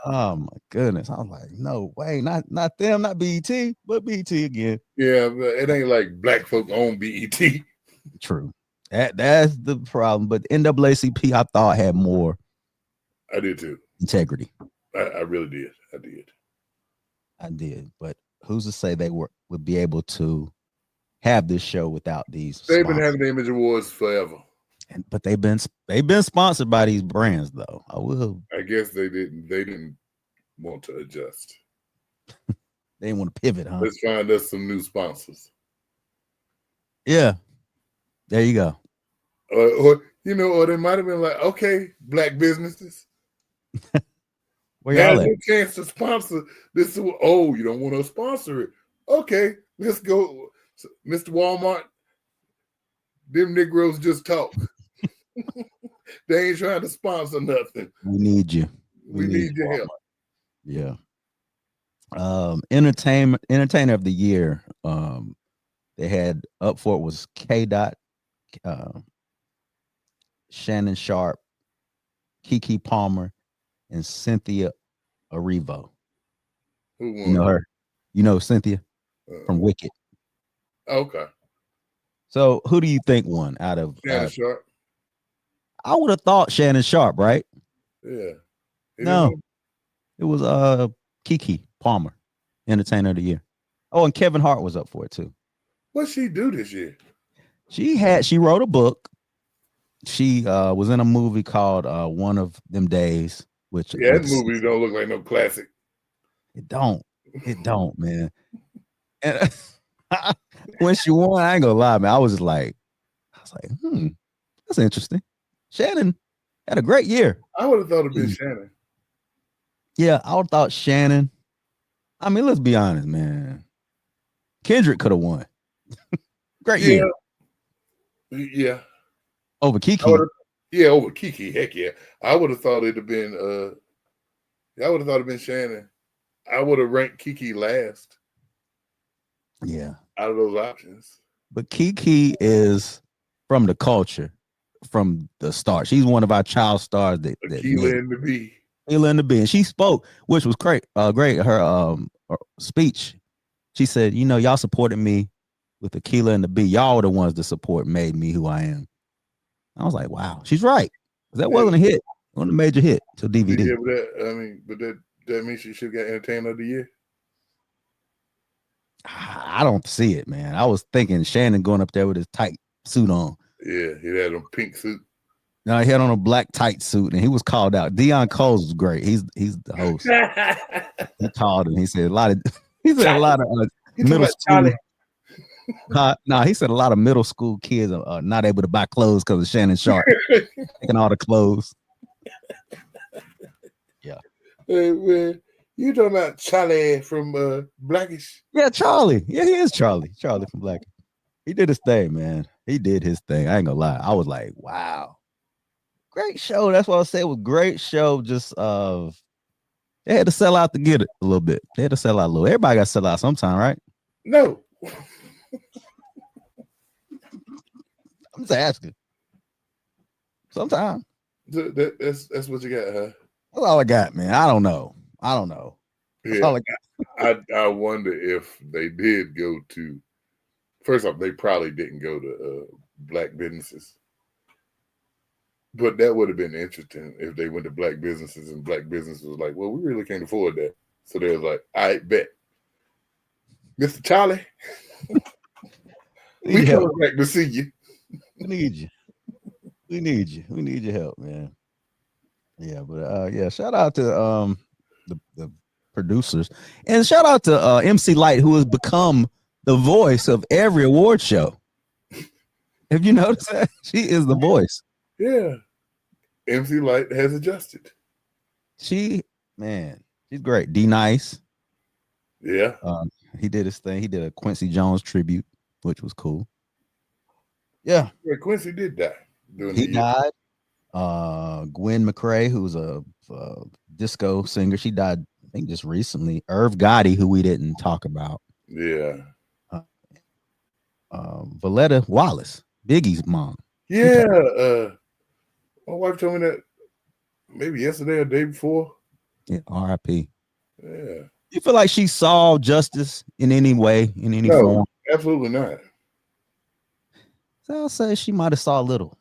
Oh my goodness. I was like, no way, not them, not BET, but BET again. Yeah, but it ain't like black folk own BET. True. That's the problem. But NAACP, I thought, had more I did too. integrity. I really did. I did. But who's to say they would be able to have this show without these? They've been sponsors? having the Image Awards forever. But they've been sponsored by these brands, though. I guess they didn't want to adjust. They didn't want to pivot, huh? Let's find us some new sponsors. Yeah. There you go. Or they might have been like, okay, black businesses. Where y'all Now's at? your chance to sponsor this. Oh, you don't want to sponsor it. Okay, let's go. Mr. Walmart, them Negroes just talk. They ain't trying to sponsor nothing. We need you. We need your help. Yeah. Entertainer of the year. They had up for it was K. Dot, Shannon Sharp, Keke Palmer, and Cynthia Erivo. Who won? You know her. You know Cynthia from Wicked. Okay. So who do you think won out of? Shannon Sharp. I would have thought Shannon Sharp, right? Yeah. No. It was Keke Palmer, Entertainer of the Year. Oh, and Kevin Hart was up for it too. What'd she do this year? She wrote a book. She was in a movie called One of Them Days, which That movie don't look like no classic. It don't, man. And when she won, I ain't gonna lie, man. I was like, that's interesting. Shannon had a great year. I would have thought it'd been Shannon. Yeah, I would have thought Shannon. I mean, let's be honest, man. Kendrick could have won. Great year. Yeah. Over Keke. Over Keke. Heck yeah. I would have thought it'd have been Shannon. I would have ranked Keke last. Yeah. Out of those options. But Keke is from the culture, from the start. She's one of our child stars that Akeelah and the Bee. Akeelah and the Bee. And she spoke, which was great. Great. Her speech. She said, y'all supported me with Akeelah and the Bee. Y'all were the ones that made me who I am. I was like, wow, she's right. That wasn't a hit. It wasn't a major hit to DVD. Yeah, but that means she should get Entertainer of the Year. I don't see it, man. I was thinking Shannon going up there with his tight suit on. Yeah, he had a pink suit. No, he had on a black tight suit, and he was called out. Deion Coles was great. He's the host. He called him. He said a lot of middle school. He said a lot of middle school kids are not able to buy clothes because of Shannon Sharp taking all the clothes. Yeah. Hey, man, you talking about Charlie from Blackish? Yeah, Charlie. Yeah, he is Charlie. Charlie from Blackish. He did his thing, man. He did his thing. I ain't gonna lie. I was like, wow. Great show. That's what I said. It was a great show. Just they had to sell out to get it a little bit. They had to sell out a little. Everybody got to sell out sometime, right? No. I'm just asking. Sometime. That's what you got, huh? That's all I got, man. I don't know. That's all I got. I wonder if they did go to. First off, they probably didn't go to black businesses. But that would have been interesting if they went to black businesses and black businesses was like, well, we really can't afford that. So they was like, I bet. Mr. Charlie, we help. coming back to see you. We need you. We need you. We need your help, man. Yeah, but yeah, shout out to the producers, and shout out to MC Light, who has become the voice of every award show. Have you noticed that? She is the voice. Yeah. MC Light has adjusted. She's great. D Nice. Yeah. He did his thing. He did a Quincy Jones tribute, which was cool. Yeah. Yeah, Quincy did die. During He the year. died. Gwen McCrae, who's a disco singer, she died, I think, just recently. Irv Gotti, who we didn't talk about. Yeah. Valletta Wallace, Biggie's mom. Yeah. My wife told me that maybe yesterday or the day before. Yeah, R.I.P. Yeah. You feel like she saw justice in any way, in any No, form? absolutely not. So I'll say she might have saw a little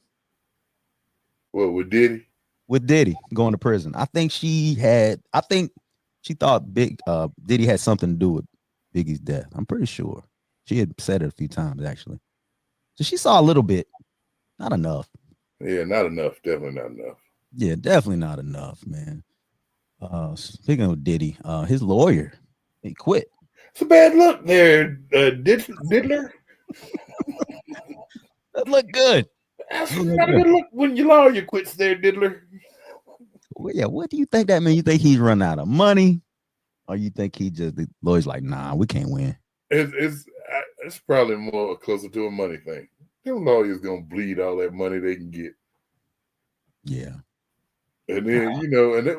What with Diddy? with Diddy going to prison. I think she thought Diddy had something to do with Biggie's death. I'm pretty sure. She had said it a few times, actually. So she saw a little bit, not enough. Yeah, not enough. Definitely not enough. Yeah, definitely not enough, man. Speaking of Diddy, his lawyer, he quit. It's a bad look there, Diddler. That looked good. That's not a good look when your lawyer quits there, Diddler. Well, yeah, what do you think that means? You think he's run out of money? Or you think the lawyer's like, nah, we can't win? It's probably more closer to a money thing. Them lawyers gonna bleed all that money they can get. Yeah. And then,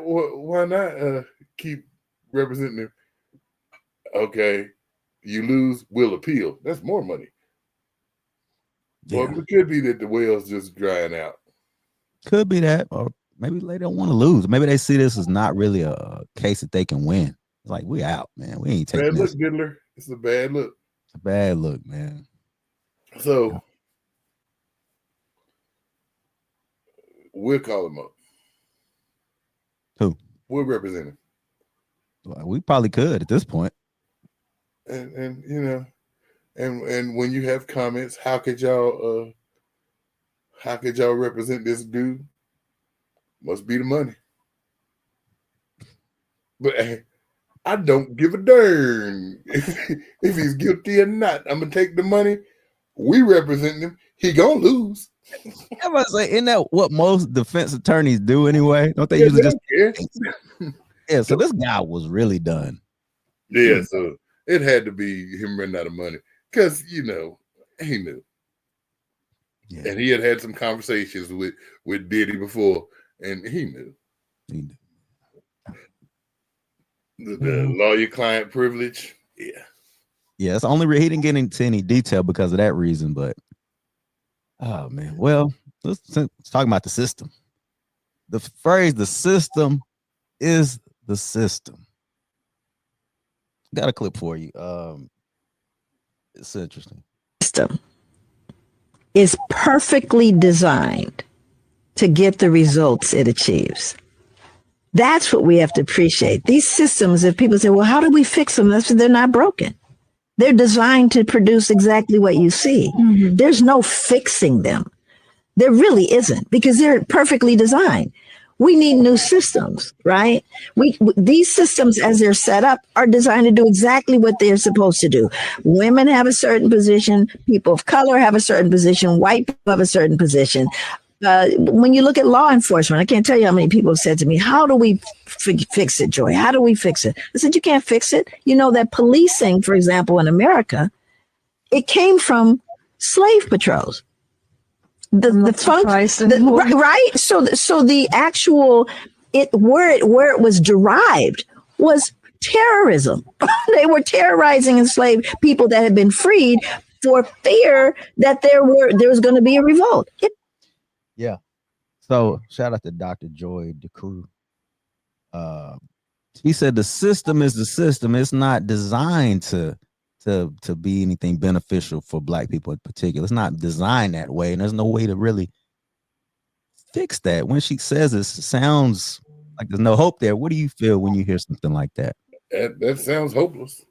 why not keep representing him? Okay, you lose, we'll appeal. That's more money. Yeah. Well, it could be that the well's just drying out. Could be that, or maybe they don't want to lose. Maybe they see this as not really a case that they can win. It's like, we out, man. We ain't taking Bad look, this. Diddler. It's a bad look. It's a bad look, man. So we'll call him up. Who? We'll represent him. Well, we probably could at this point. And when you have comments, how could y'all represent this dude? Must be the money. But I don't give a darn if he's guilty or not. I'm gonna take the money. We represent him. He gonna lose. I was say, isn't that what most defense attorneys do anyway? Don't they Yeah, usually they just don't care. yeah? So this guy was really done. Yeah, so it had to be him running out of money because he knew, Yeah, and he had some conversations with Diddy before, and he knew he did. the lawyer-client privilege. Yeah, Yeah, it's only he didn't get into any detail because of that reason. But oh man, well, let's talk about the system. The phrase "the system is the system." Got a clip for you. It's interesting. System is perfectly designed to get the results it achieves. That's what we have to appreciate. These systems, if people say, well, how do we fix them? That's they're not broken. They're designed to produce exactly what you see. Mm-hmm. There's no fixing them. There really isn't, because they're perfectly designed. We need new systems, right? These systems, as they're set up, are designed to do exactly what they're supposed to do. Women have a certain position. People of color have a certain position. White people have a certain position. When you look at law enforcement, I can't tell you how many people have said to me, how do we fix it, Joy? How do we fix it? I said, you can't fix it. You know that policing, for example, in America, it came from slave patrols. Right? So the actual where it was derived was terrorism. They were terrorizing enslaved people that had been freed for fear that there was going to be a revolt. Yeah. So shout out to Dr. Joy DeCruz. He said the system is the system. It's not designed to be anything beneficial for Black people in particular. It's not designed that way, and there's no way to really fix that. When she says it sounds like there's no hope there. What do you feel when you hear something like that? That sounds hopeless.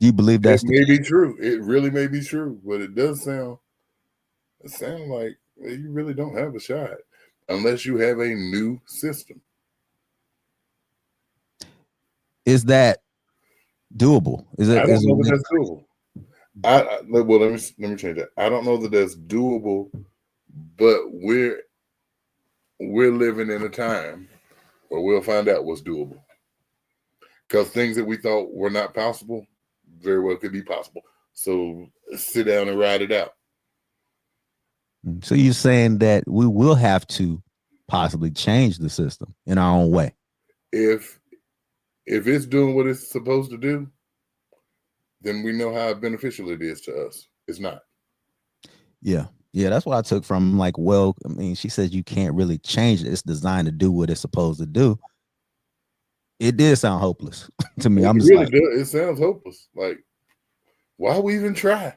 Do you believe It that's may be true. It really may be true, but it does sound like you really don't have a shot unless you have a new system. is that doable? Is I it? don't know that that's doable. Well, let me change that. I don't know that that's doable, but we're living in a time where we'll find out what's doable. Because things that we thought were not possible very well could be possible. So sit down and ride it out. So you're saying that we will have to possibly change the system in our own way? If it's doing what it's supposed to do, then we know how beneficial it is to us. It's not. Yeah. Yeah, that's what I took from like, well, I mean, she says you can't really change it. It's designed to do what it's supposed to do. It did sound hopeless to me. It I'm just really like, does. It sounds hopeless. Like, why we even try?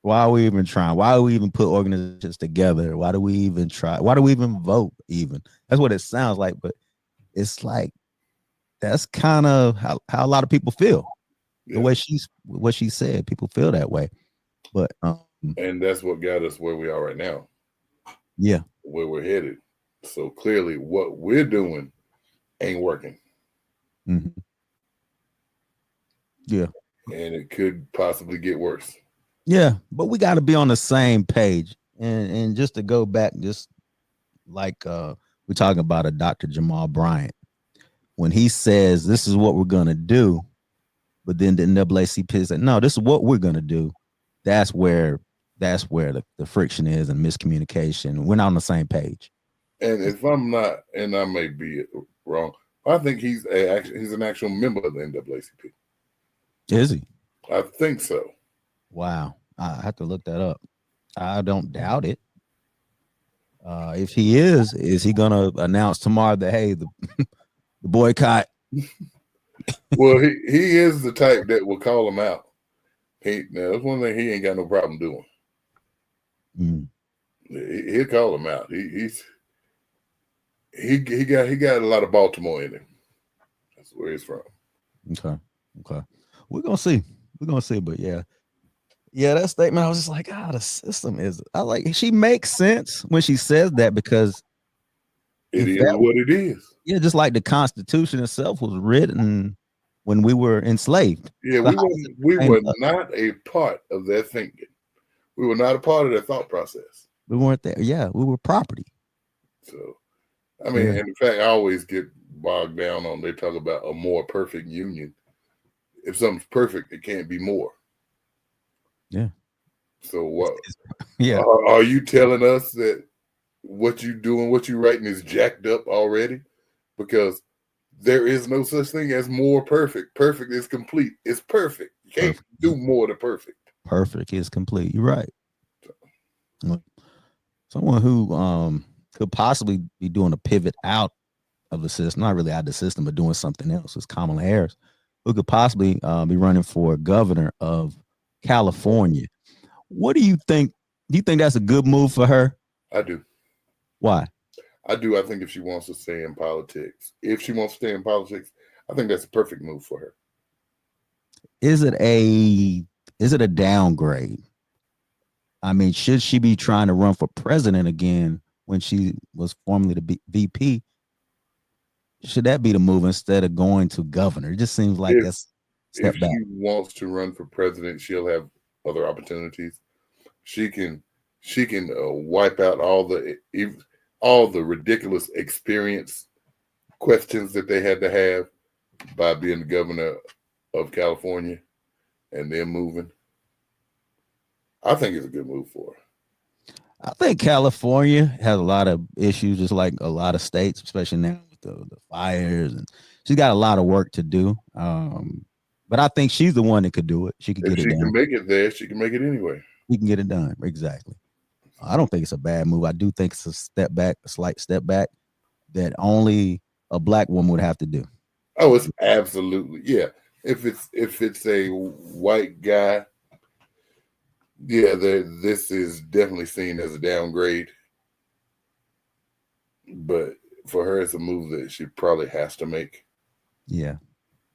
why are we even trying? Why do we even put organizations together? Why do we even try? Why do we even vote? Even that's what it sounds like. But it's like that's kind of how a lot of people feel. Yeah. The way what she said, people feel that way. But And that's what got us where we are right now. yeah, Where we're headed. So clearly, what we're doing ain't working. mm-hmm. Yeah. And it could possibly get worse. Yeah, but we got to be on the same page. And just to go back, just like we're talking about a Dr. Jamal Bryant, when he says this is what we're gonna do, but then the NAACP said, no, this is what we're gonna do. That's where the friction is and miscommunication. We're not on the same page. And if I'm not, and I may be wrong, I think he's an actual member of the NAACP. Is he? I think so. Wow. I have to look that up. I don't doubt it. If he is he gonna announce tomorrow that hey, the boycott? Well, he is the type that will call him out. That's one thing he ain't got no problem doing. He'll call him out. He got a lot of Baltimore in him. That's where he's from. Okay. We're gonna see. But yeah, that statement, I was just like, the system is. I like. She makes sense when she says that because it is what it is. Yeah, just like the Constitution itself was written when we were enslaved. Yeah, we were not a part of their thinking. We were not a part of their thought process. We weren't there. Yeah, we were property. So, I mean, and in fact, I always get bogged down on they talk about a more perfect union. If something's perfect, it can't be more. Yeah. So what? Yeah. Are you telling us that what you doing, what you writing is jacked up already? Because there is no such thing as more perfect. Perfect is complete. It's perfect. You can't do more to perfect. Perfect is complete. You're right. Someone who could possibly be doing a pivot out of the system, not really out of the system, but doing something else, is Kamala Harris, who could possibly be running for governor of California. What do you think? Do you think that's a good move for her? I do. Why? I do. I think if she wants to stay in politics, I think that's a perfect move for her. Is it a downgrade? I mean, should she be trying to run for president again when she was formerly the VP? Should that be the move instead of going to governor? It just seems like that's step back. If she wants to run for president, she'll have other opportunities. She can wipe out all the ridiculous experience questions that they had to have by being the governor of California and then moving. I think it's a good move for her. I think California has a lot of issues, just like a lot of states, especially now with the fires, and she's got a lot of work to do. But I think she's the one that could do it. She could get it done. If she can make it there, she can make it anyway. She can get it done. Exactly. I don't think it's a bad move. I do think it's a slight step back that only a black woman would have to do. Oh, it's absolutely, yeah. If it's a white guy, yeah, this is definitely seen as a downgrade. But for her, it's a move that she probably has to make. Yeah.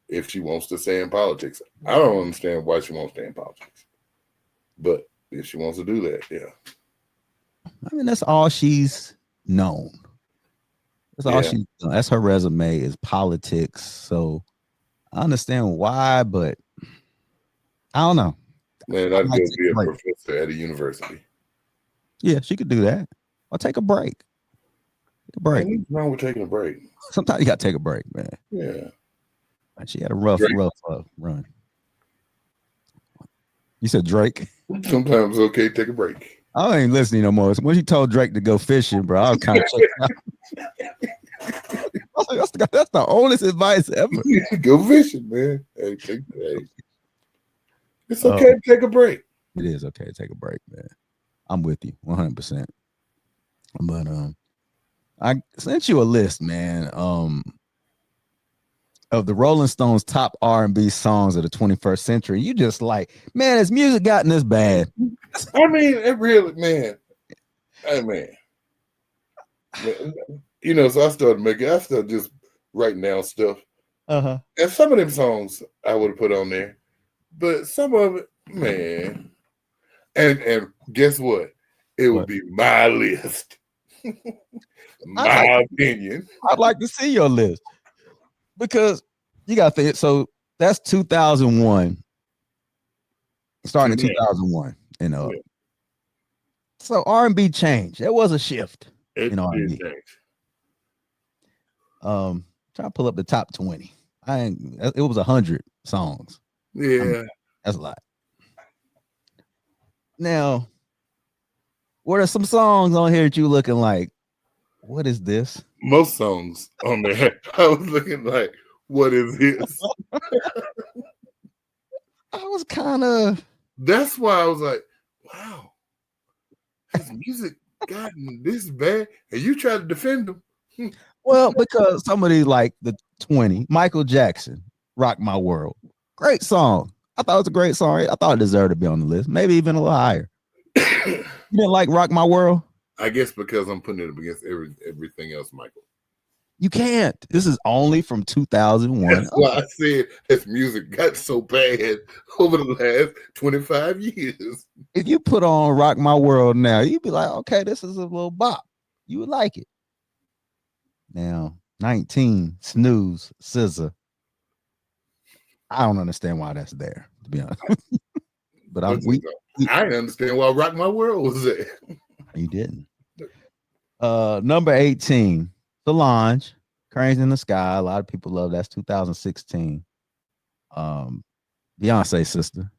if she wants to stay in politics. I don't understand why she won't stay in politics, but if she wants to do that, yeah. I mean, that's all she's known. That's all Yeah. she's done. That's her resume is politics. So I understand why, but I don't know. Man, I'd might go take be a a break. professor at a university. Yeah, she could do that. Or take a break. Take a break. Man, what's wrong with taking a break? Sometimes you gotta take a break, man. Yeah. And she had a rough Drake. run. You said Drake? Sometimes it's okay to take a break. I ain't listening no more. When you told Drake to go fishing, bro, I was kind of checked out. I was like, that's the oldest advice ever. Go fishing, man. Hey, it's okay to take a break. It is okay to take a break, man. I'm with you 100%. But I sent you a list, man, of the Rolling Stones top R&B songs of the 21st century. You just like, man, has music gotten this bad? I mean, it really, man. Hey, man. You know, so I started just writing down stuff. Uh-huh. And some of them songs I would have put on there, but some of it, man. And guess what? It would be my list. My opinion. I'd like to see your list because you got to think. So that's 2001, starting in 2001. You know, Yeah. so R&B changed. There was a shift. It You know what I did mean? change. Try to pull up the top 20. It was 100 songs. Yeah. That's a lot. Now, what are some songs on here that you looking like? What is this? Most songs on there, I was looking like, what is this? I was kind of. That's why I was like, wow, has music gotten this bad? And you try to defend them. Well, because some of these, like the 20, Michael Jackson, Rock My World. Great song. I thought it was a great song. I thought it deserved to be on the list, maybe even a little higher. You didn't like Rock My World? I guess because I'm putting it up against everything else, Michael. You can't. This is only from 2001. That's why I said his music got so bad over the last 25 years. If you put on Rock My World now, you'd be like, okay, this is a little bop. You would like it. Now, 19, Snooze, SZA. I don't understand why that's there, to be honest. But I understand why Rock My World was there. You didn't. Number 18, Solange, Cranes in the Sky. A lot of people love that's 2016. Beyonce sister.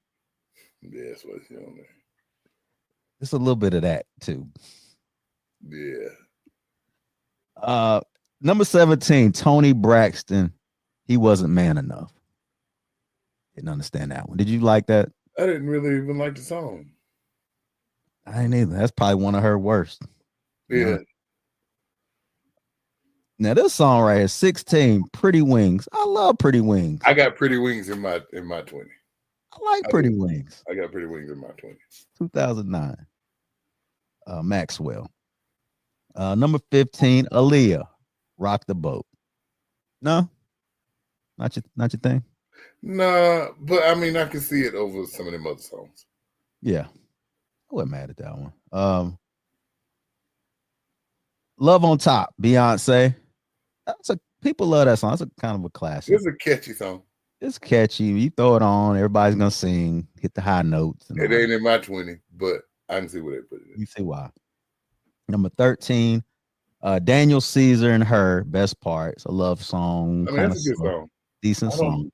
Yeah, that's what's on there. It's a little bit of that too. Yeah. Number 17, Tony Braxton. He wasn't man enough. Didn't understand that one. Did you like that? I didn't really even like the song. I ain't either. That's probably one of her worst. Yeah. Now this song right here, 16, Pretty Wings. I love Pretty Wings. I got Pretty Wings in my 20. I like Pretty Wings. I got Pretty Wings in my 20. 2009. Maxwell. Number 15, Aaliyah, Rock the Boat. No? Not your thing? Nah, but I mean I can see it over some of them other songs. Yeah. I wasn't mad at that one. Love on Top, Beyonce. People love that song. It's a kind of a classic. It's a catchy song. It's catchy. You throw it on, everybody's gonna sing, hit the high notes. It ain't in my 20, but I can see where they put it in. You see why. Number 13, Daniel Caesar and Her, Best Part. It's a love song. I mean, that's a good song. Decent song.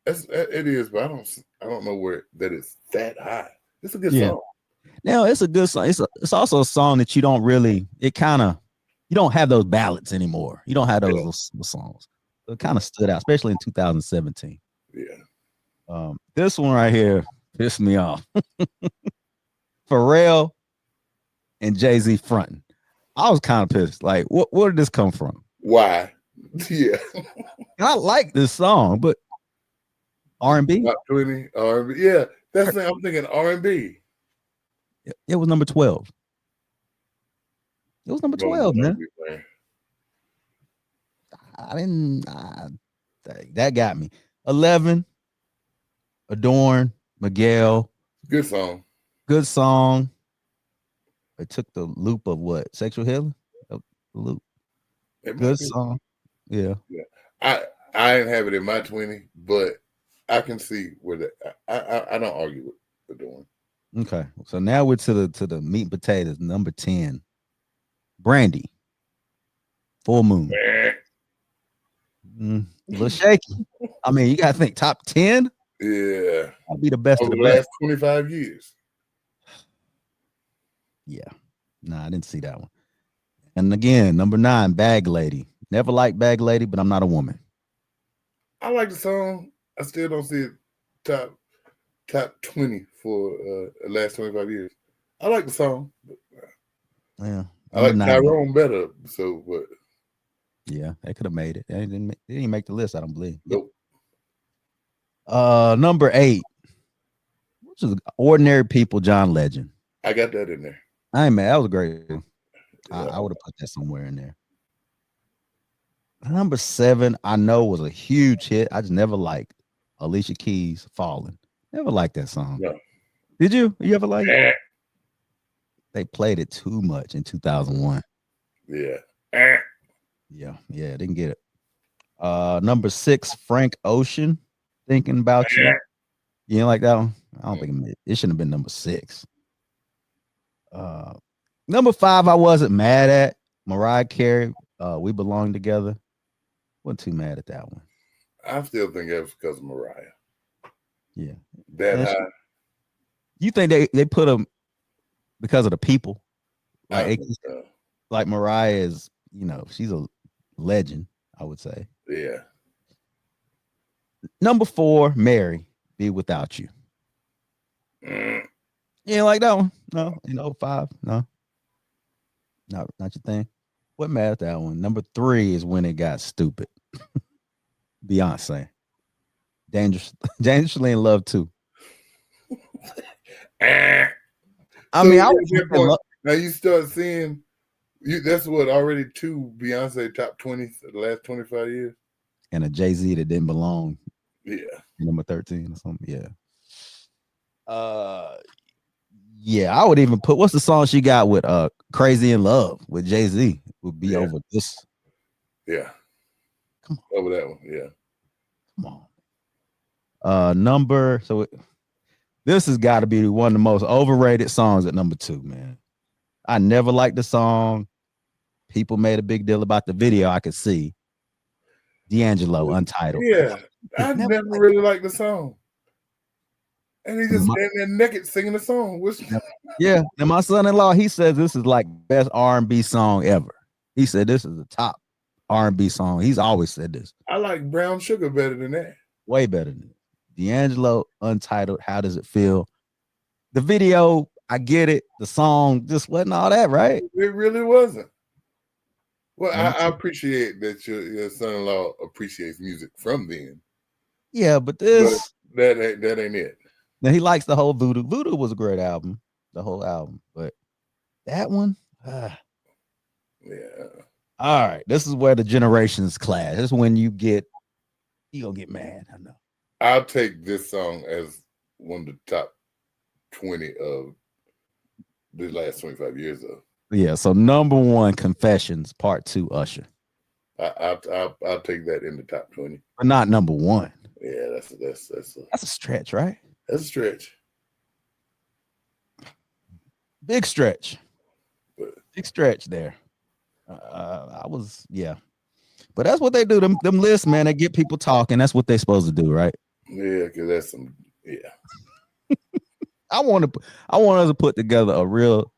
It is, but I don't know where that is that high. It's a good Yeah. song. Now it's a good song. It's also a song that you don't really. You don't have those ballads anymore. You don't have those little songs. So it kind of stood out, especially in 2017. Yeah. This one right here pissed me off. Pharrell and Jay-Z fronting. I was kind of pissed. Like, where did this come from? Why? Yeah. I like this song, but R&B. Top 20 R&B. Yeah, that's the thing. I'm thinking R&B. It was number 12. It was number 12, man. I didn't. That got me. 11, Adorn, Miguel. Good song. Good song. It took the loop of what? Sexual healing? The loop. It might Good be. song. Yeah. I didn't have it in my 20, but I can see where that. I don't argue with the doing. Okay. So now we're to the meat and potatoes. Number 10. Brandy. Full Moon. A little shaky. I mean, you gotta think top 10. Yeah. I'll be the best Over of the the best. last 25 years. Yeah. Nah, I didn't see that one. And again, number 9, Bag Lady. Never liked Bag Lady, but I'm not a woman. I like the song. I still don't see it top 20 for the last 25 years. I like the song. Yeah. I like Number 9. Tyrone better. So, but Yeah, they could have made it. They didn't make the list, I don't believe. nope. Number 8, which is Ordinary People, John Legend. I got that in there. I ain't mad. That was great. Yeah. I would have put that somewhere in there. Number 7, I know was a huge hit. I just never liked Alicia Keys, Falling. Never liked that song. No. Did you? You ever like it? Eh. They played it too much in 2001. Yeah. Eh. Yeah, didn't get it. Number 6, Frank Ocean, Thinking About You. You didn't like that one? I don't think it shouldn't have been number 6. Number 5, I wasn't mad at. Mariah Carey, We Belong Together. Wasn't too mad at that one. I still think that was because of Mariah. Yeah. That high. You think they put them because of the people? I Like, think so. like Mariah is, she's a legend, I would say. Yeah. Number 4, Mary, Be Without You. Mm. You ain't like that one? No, 5? No. Not your thing. What mad at that one? Number 3 is When It Got Stupid. Beyonce. Dangerously in Love Too. I mean, I now you start seeing that's what already 2 Beyonce top 20s the last 25 years. And a Jay-Z that didn't belong. Yeah. Number 13 or something. Yeah. Yeah, I would even put what's the song she got with Crazy in Love with Jay-Z would be over this. Yeah. Come on. Over that one. Yeah. Come on. This has got to be one of the most overrated songs at number 2, man. I never liked the song. People made a big deal about the video. I could see D'Angelo, Untitled. Yeah, I never really liked the song. And he just standing there naked singing the song. Yeah, and my son-in-law, he says this is like best R&B song ever. He said this is the top R&B song. He's always said this. I like Brown Sugar better than that. Way better than it. D'Angelo, Untitled, How Does It Feel? The video, I get it. The song just wasn't all that, right? It really wasn't. Well, I appreciate that your son-in-law appreciates music from then. Yeah, but this that ain't it. Now he likes the whole Voodoo. Voodoo was a great album, the whole album, but that one, yeah. All right, this is where the generations clash. This is when you gonna get mad. I know. I'll take this song as one of the top 20 of the last 25 years of. Yeah, so number 1, Confessions, Part 2, Usher. I'll take that in the top 20. But not number 1. Yeah, that's a stretch, right? That's a stretch. Big stretch. Big stretch there. But that's what they do. Them lists, man, they get people talking. That's what they're supposed to do, right? Yeah, because that's some I want us to put together a real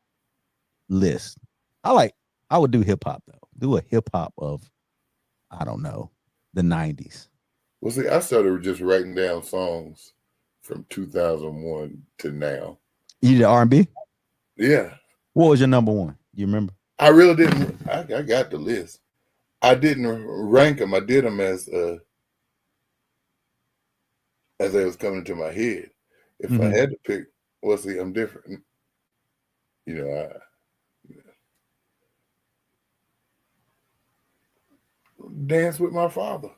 list. I would do hip hop though. Do a hip hop of, I don't know, the 90s. Well, see, I started just writing down songs from 2001 to now. You did R&B? Yeah. What was your number 1? You remember? I really didn't. I got the list. I didn't rank them. I did them as they was coming to my head. If I had to pick, well, see, I'm different. Dance with My Father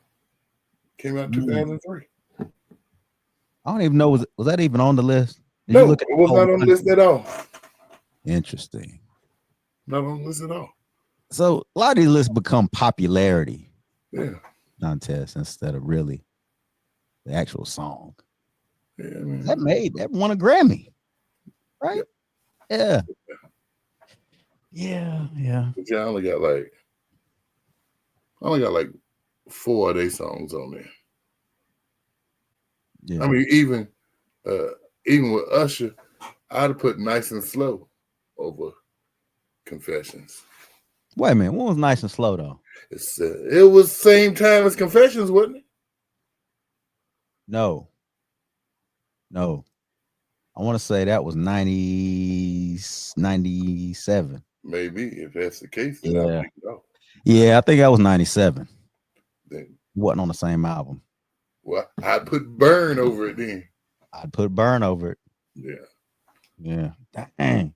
came out in 2003. I don't even know was that even on the list? Did No, you look at it was the whole not on the thing? list at all. Interesting. Not on the list at all. So a lot of these lists become popularity Yeah. contests instead of really the actual song. Yeah, man. That won a Grammy, right? Yeah. Yeah. But yeah, I only got like 4 of their songs on there. Yeah. I mean, even with Usher, I'd have put Nice and Slow over Confessions. Wait a minute. What was Nice and Slow though? It was same time as Confessions, wasn't it? No. I want to say that was 97. Maybe if that's the case, then Yeah. I'll take it off. Yeah, I think that was 97. Then, Wasn't on the same album. well, I'd put Burn over it then. I'd put Burn over it. Yeah. Dang.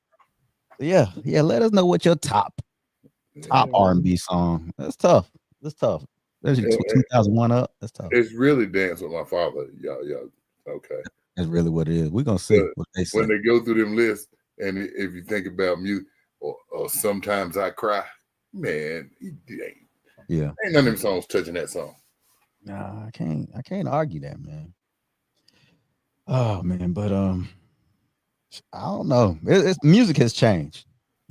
Yeah. Let us know what your top Yeah. R&B song. That's tough. There's Yeah. 2001 up. That's tough. It's really Dance with My Father. Y'all. Okay. That's really what it is. We're gonna see what they say. When they go through them lists, and if you think about music, or Sometimes I Cry, man, Yeah. ain't none of them songs touching that song. Nah, I can't argue that, man. Oh man, but I don't know. It's music has changed.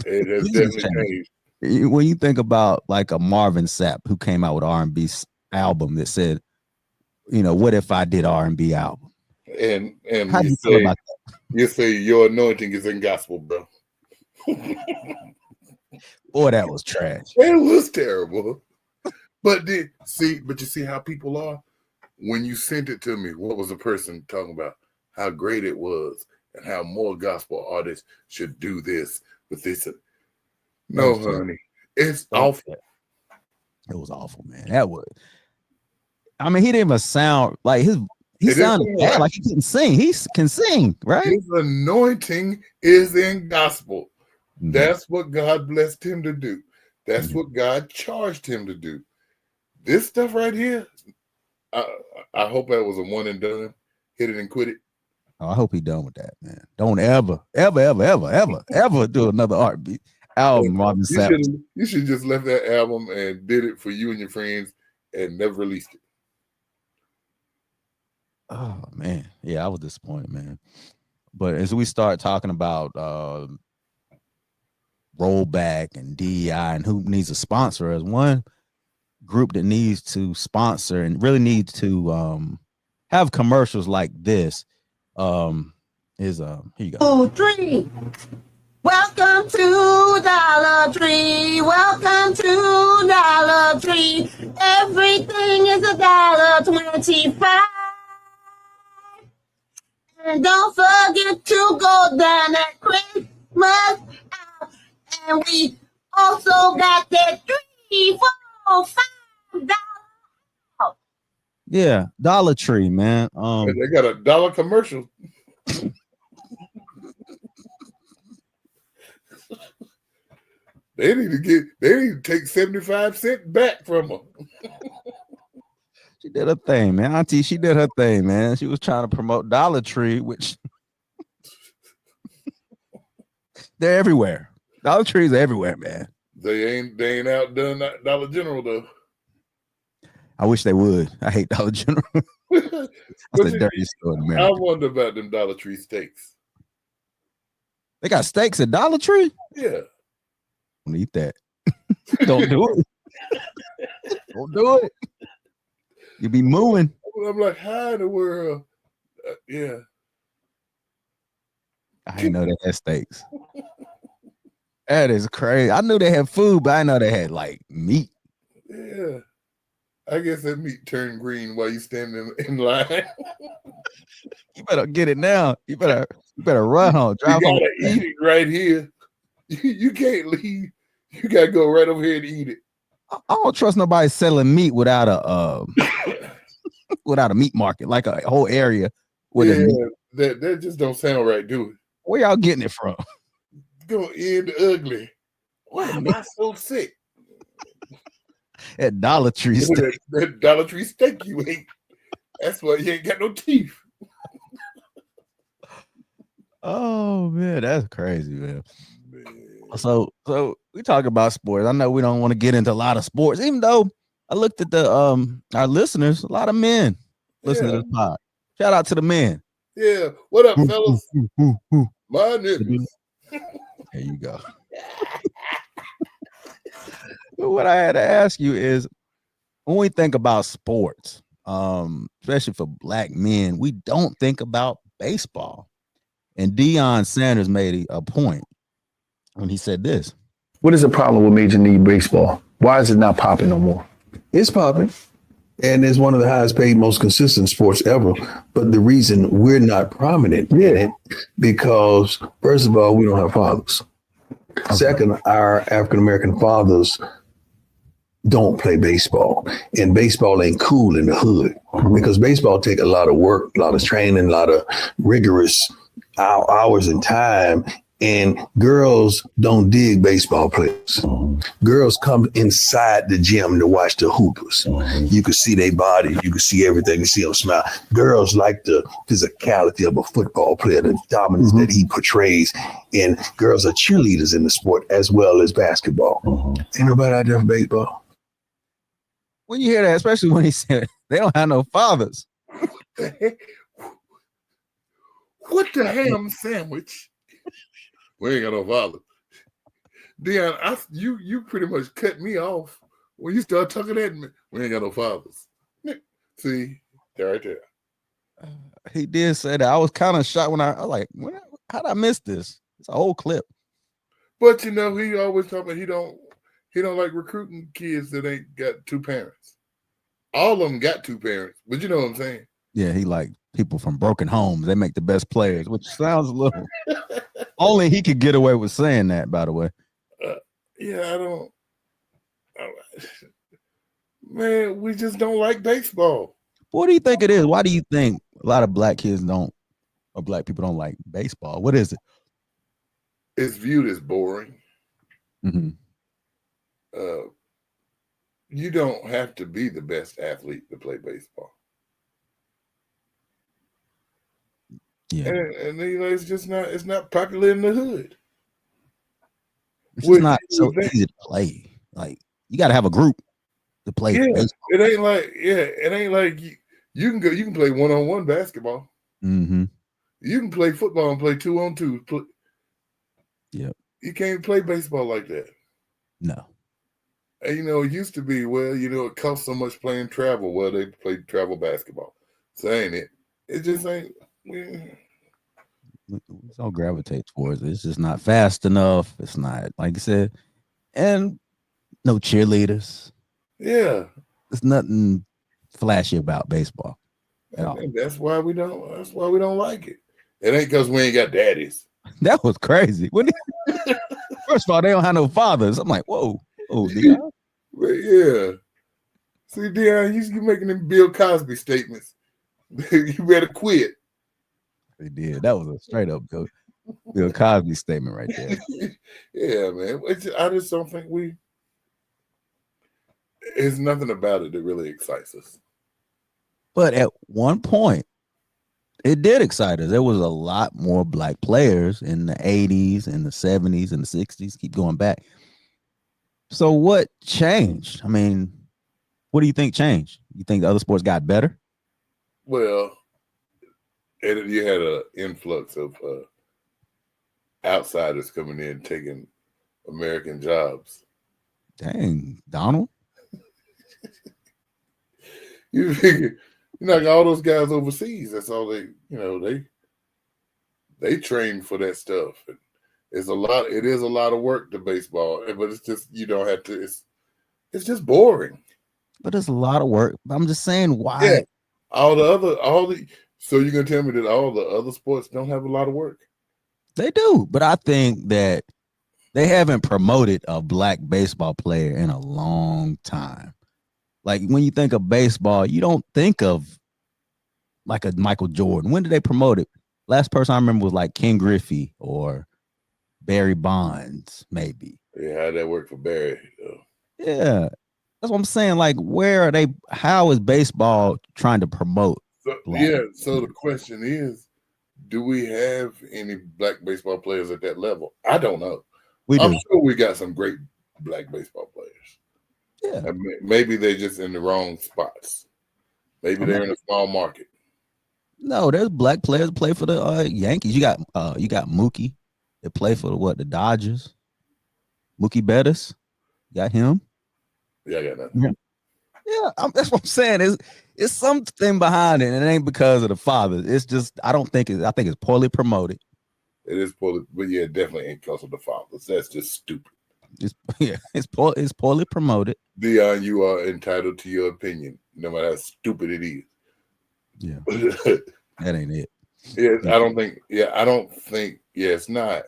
It has Music has definitely changed. When you think about like a Marvin Sapp who came out with R&B album that said, what if I did R&B album? And How do you feel about that? You say your anointing is in gospel, bro. Boy, that was trash. It was terrible. But you see how people are? When you sent it to me, what was the person talking about? How great it was and how more gospel artists should do this with this. No, honey. It's awful. It was awful, man. That was. I mean, he didn't even sound like he sounded bad, right. like he couldn't sing. He can sing, right? His anointing is in gospel. Mhm. That's what God blessed him to do. That's what God charged him to do. This stuff right here, I hope that was a one and done. Hit it and quit it. Oh, I hope he done with that, man. Don't ever do another R&B album, Marvin Sapp. You should just left that album and did it for you and your friends and never released it. Oh man, yeah, I was disappointed, man. But as we start talking about rollback and DEI and who needs a sponsor, as one group that needs to sponsor and really needs to have commercials like this is here you go. 2, 3. Welcome to Dollar Tree. Welcome to Dollar Tree. Everything is $1.25. And don't forget to go down at Christmas hour. And we also got that $3, $4, $5. Yeah, Dollar Tree, man. They got a dollar commercial. They need to take 75 cents back from her. She did her thing, man. Auntie, she did her thing, man. She was trying to promote Dollar Tree, which they're everywhere. Dollar Trees are everywhere, man. They ain't outdone Dollar General though. I wish they would. I hate Dollar General. That's the dirtiest store in America. I wonder about them Dollar Tree steaks. They got steaks at Dollar Tree? Yeah. Don't eat that. Don't do it. Don't do it. You be mooing. I'm like, how in the world? Yeah. I didn't know they had steaks. That is crazy. I knew they had food, but I didn't know they had like meat. Yeah. I guess that meat turned green while you standing in line. You better get it now. You better run home. Drive You home. gotta eat it right here. You can't leave. You gotta go right over here and eat it. I don't trust nobody selling meat without a without a meat market, like a whole area with a meat. That just don't sound right, do it? Where y'all getting it from? Go end ugly. Why am I so sick? At Dollar Tree steak. That Dollar Tree steak you ate. That's why you ain't got no teeth. Oh man, that's crazy, man. Man. So we talk about sports. I know we don't want to get into a lot of sports, even though I looked at the our listeners, a lot of men listen to Yeah. this pod. Shout out to the men. Yeah. What up, fellas? My niggas. There you go. What I had to ask you is when we think about sports, especially for black men, we don't think about baseball. And Deion Sanders made a point when he said this. What is the problem with Major League Baseball? Why is it not popping no more? It's popping. And it's one of the highest paid, most consistent sports ever. But the reason we're not prominent in it, because first of all, we don't have fathers. Second, our African-American fathers don't play baseball. And baseball ain't cool in the hood because baseball take a lot of work, a lot of training, a lot of rigorous hours and time. And girls don't dig baseball players. Girls come inside the gym to watch the hoopers. You can see their body. You can see everything. You see them smile. Girls like the physicality of a football player, the dominance that he portrays. And girls are cheerleaders in the sport as well as basketball. Ain't nobody out there for baseball. When you hear that, especially when he said they don't have no fathers. What the ham sandwich? We ain't got no father. Deion, you pretty much cut me off when you start talking at me. We ain't got no fathers. See, they're right there. He did say that. I was kind of shocked when I was like, how'd I miss this? It's a whole clip. But you know, he always talk about he don't like recruiting kids that ain't got two parents. All of them got two parents, but you know what I'm saying? Yeah, he like people from broken homes. They make the best players, which sounds a little. Only he could get away with saying that, by the way. Yeah, I don't. Man, we just don't like baseball. What do you think it is? Why do you think a lot of black kids don't, or black people don't like baseball? What is it? It's viewed as boring. Mm-hmm. You don't have to be the best athlete to play baseball. Yeah, And you know, it's not popular in the hood. it's just not so easy to play. Like you got to have a group to play. Yeah, baseball. it ain't like you can play 1-on-1 basketball. Mm-hmm. You can play football and play 2-on-2. Yep. You can't play baseball like that. No. And you know, it used to be, well, you know, it costs so much playing travel. Well, they play travel basketball. So ain't it? It just ain't. We all gravitate towards it. It's just not fast enough. It's not, like you said, and no cheerleaders. Yeah. There's nothing flashy about baseball. And that's why we don't like it. It ain't because we ain't got daddies. That was crazy. First of all, they don't have no fathers. I'm like, whoa, Deion. But yeah. See, Deion, you making them Bill Cosby statements. You better quit. They did. That was a straight up Bill Cosby statement right there. Yeah, man. I just don't think there's nothing about it that really excites us. But at one point, it did excite us. There was a lot more black players in the 80s and the 70s and the 60s. Keep going back. So what changed? I mean, what do you think changed? You think the other sports got better? Well, you had an influx of outsiders coming in taking American jobs. Dang, Donald. You figure, all those guys overseas, that's all they train for that stuff. It is a lot of work to baseball, but it's just, you don't have to, it's just boring. But it's a lot of work. I'm just saying why. Yeah. So you're gonna tell me that all the other sports don't have a lot of work? They do, but I think that they haven't promoted a black baseball player in a long time. Like when you think of baseball, you don't think of like a Michael Jordan. When did they promote it? Last person I remember was like Ken Griffey or Barry Bonds, maybe. Yeah, how'd that work for Barry? Yeah, that's what I'm saying. Like, where are they? How is baseball trying to promote? So the question is, do we have any black baseball players at that level? I don't know. We I'm do. sure we got some great black baseball players. Yeah. And maybe they're just in the wrong spots. Maybe they're in a small market. No, there's black players that play for the Yankees. You got Mookie that play for the Dodgers. Mookie Betts. Got him. Yeah, I got nothing. Yeah, that's what I'm saying. It's something behind it, and it ain't because of the father. It's just I think it's poorly promoted. It is poorly, but yeah, it definitely ain't because of the fathers. That's just stupid. It's poorly promoted. Dion, you are entitled to your opinion, no matter how stupid it is. Yeah, that ain't it. Yeah, I don't think. Yeah, it's not.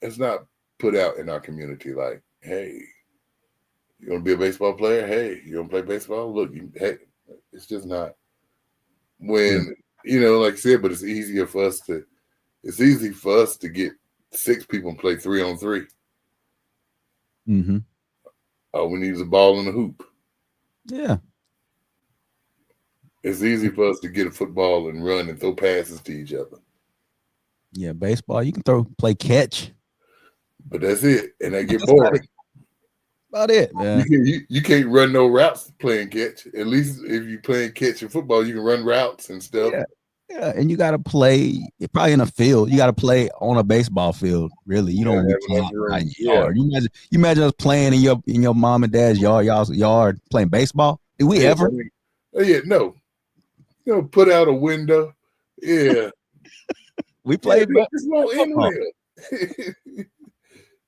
It's not put out in our community like, hey, you want to be a baseball player? Hey, you want to play baseball? Look, hey, it's just not. When like I said, but it's easy for us to get 6 people and play 3-on-3. Mm-hmm. All we need is a ball and a hoop. Yeah. It's easy for us to get a football and run and throw passes to each other. Yeah, baseball, you can play catch. But that's it. And they get boring. About it, man. You can't run no routes playing catch. At least if you're playing catch in football, you can run routes and stuff. Yeah, and you got to play probably in a field. You got to play on a baseball field. Really, you don't be playing in your yard. You imagine us playing in your mom and dad's yard, y'all's yard, playing baseball. Did we ever? No. Put out a window. Yeah, we played. It just won't end well.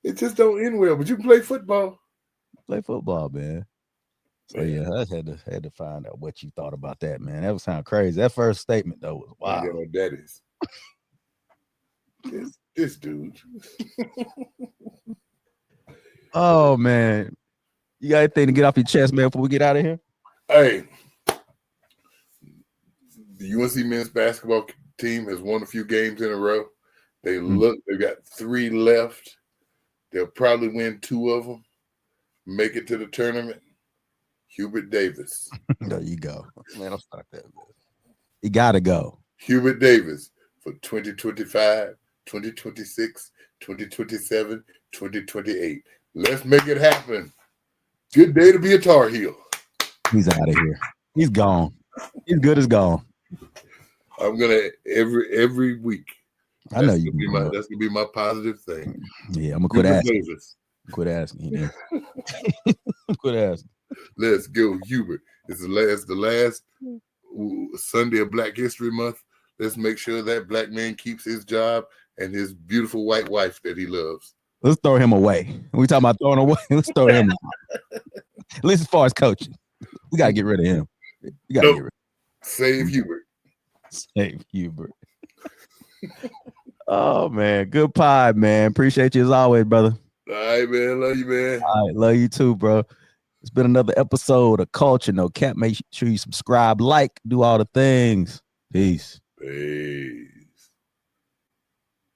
It just don't end well. But you can play football. Play football, man. So yeah, I had to find out what you thought about that, man. That would sound crazy. That first statement though was wow. You know what that is. This dude. Oh man, you got anything to get off your chest, man? Before we get out of here. Hey, the UNC men's basketball team has won a few games in a row. They've got 3 left. They'll probably win 2 of them. Make it to the tournament. Hubert Davis. There you go. Man, I'll start that. Man. You got to go. Hubert Davis for 2025, 2026, 2027, 2028. Let's make it happen. Good day to be a Tar Heel. He's out of here. He's gone. He's good as gone. I'm gonna every week. I know you. That's gonna be my positive thing. Yeah, I'm gonna quit asking. Quit asking. Quit asking. Let's go, Hubert. It's the last Sunday of Black History Month. Let's make sure that black man keeps his job and his beautiful white wife that he loves. Let's throw him away. We talking about throwing away. Let's throw him away. At least as far as coaching, we gotta get rid of him. We gotta get rid. Save Hubert. Save Hubert. Oh man, good pod, man. Appreciate you as always, brother. All right, man. Love you, man. All right, love you too, bro. It's been another episode of Culture No Cap. Make sure you subscribe, like, do all the things. Peace. Peace.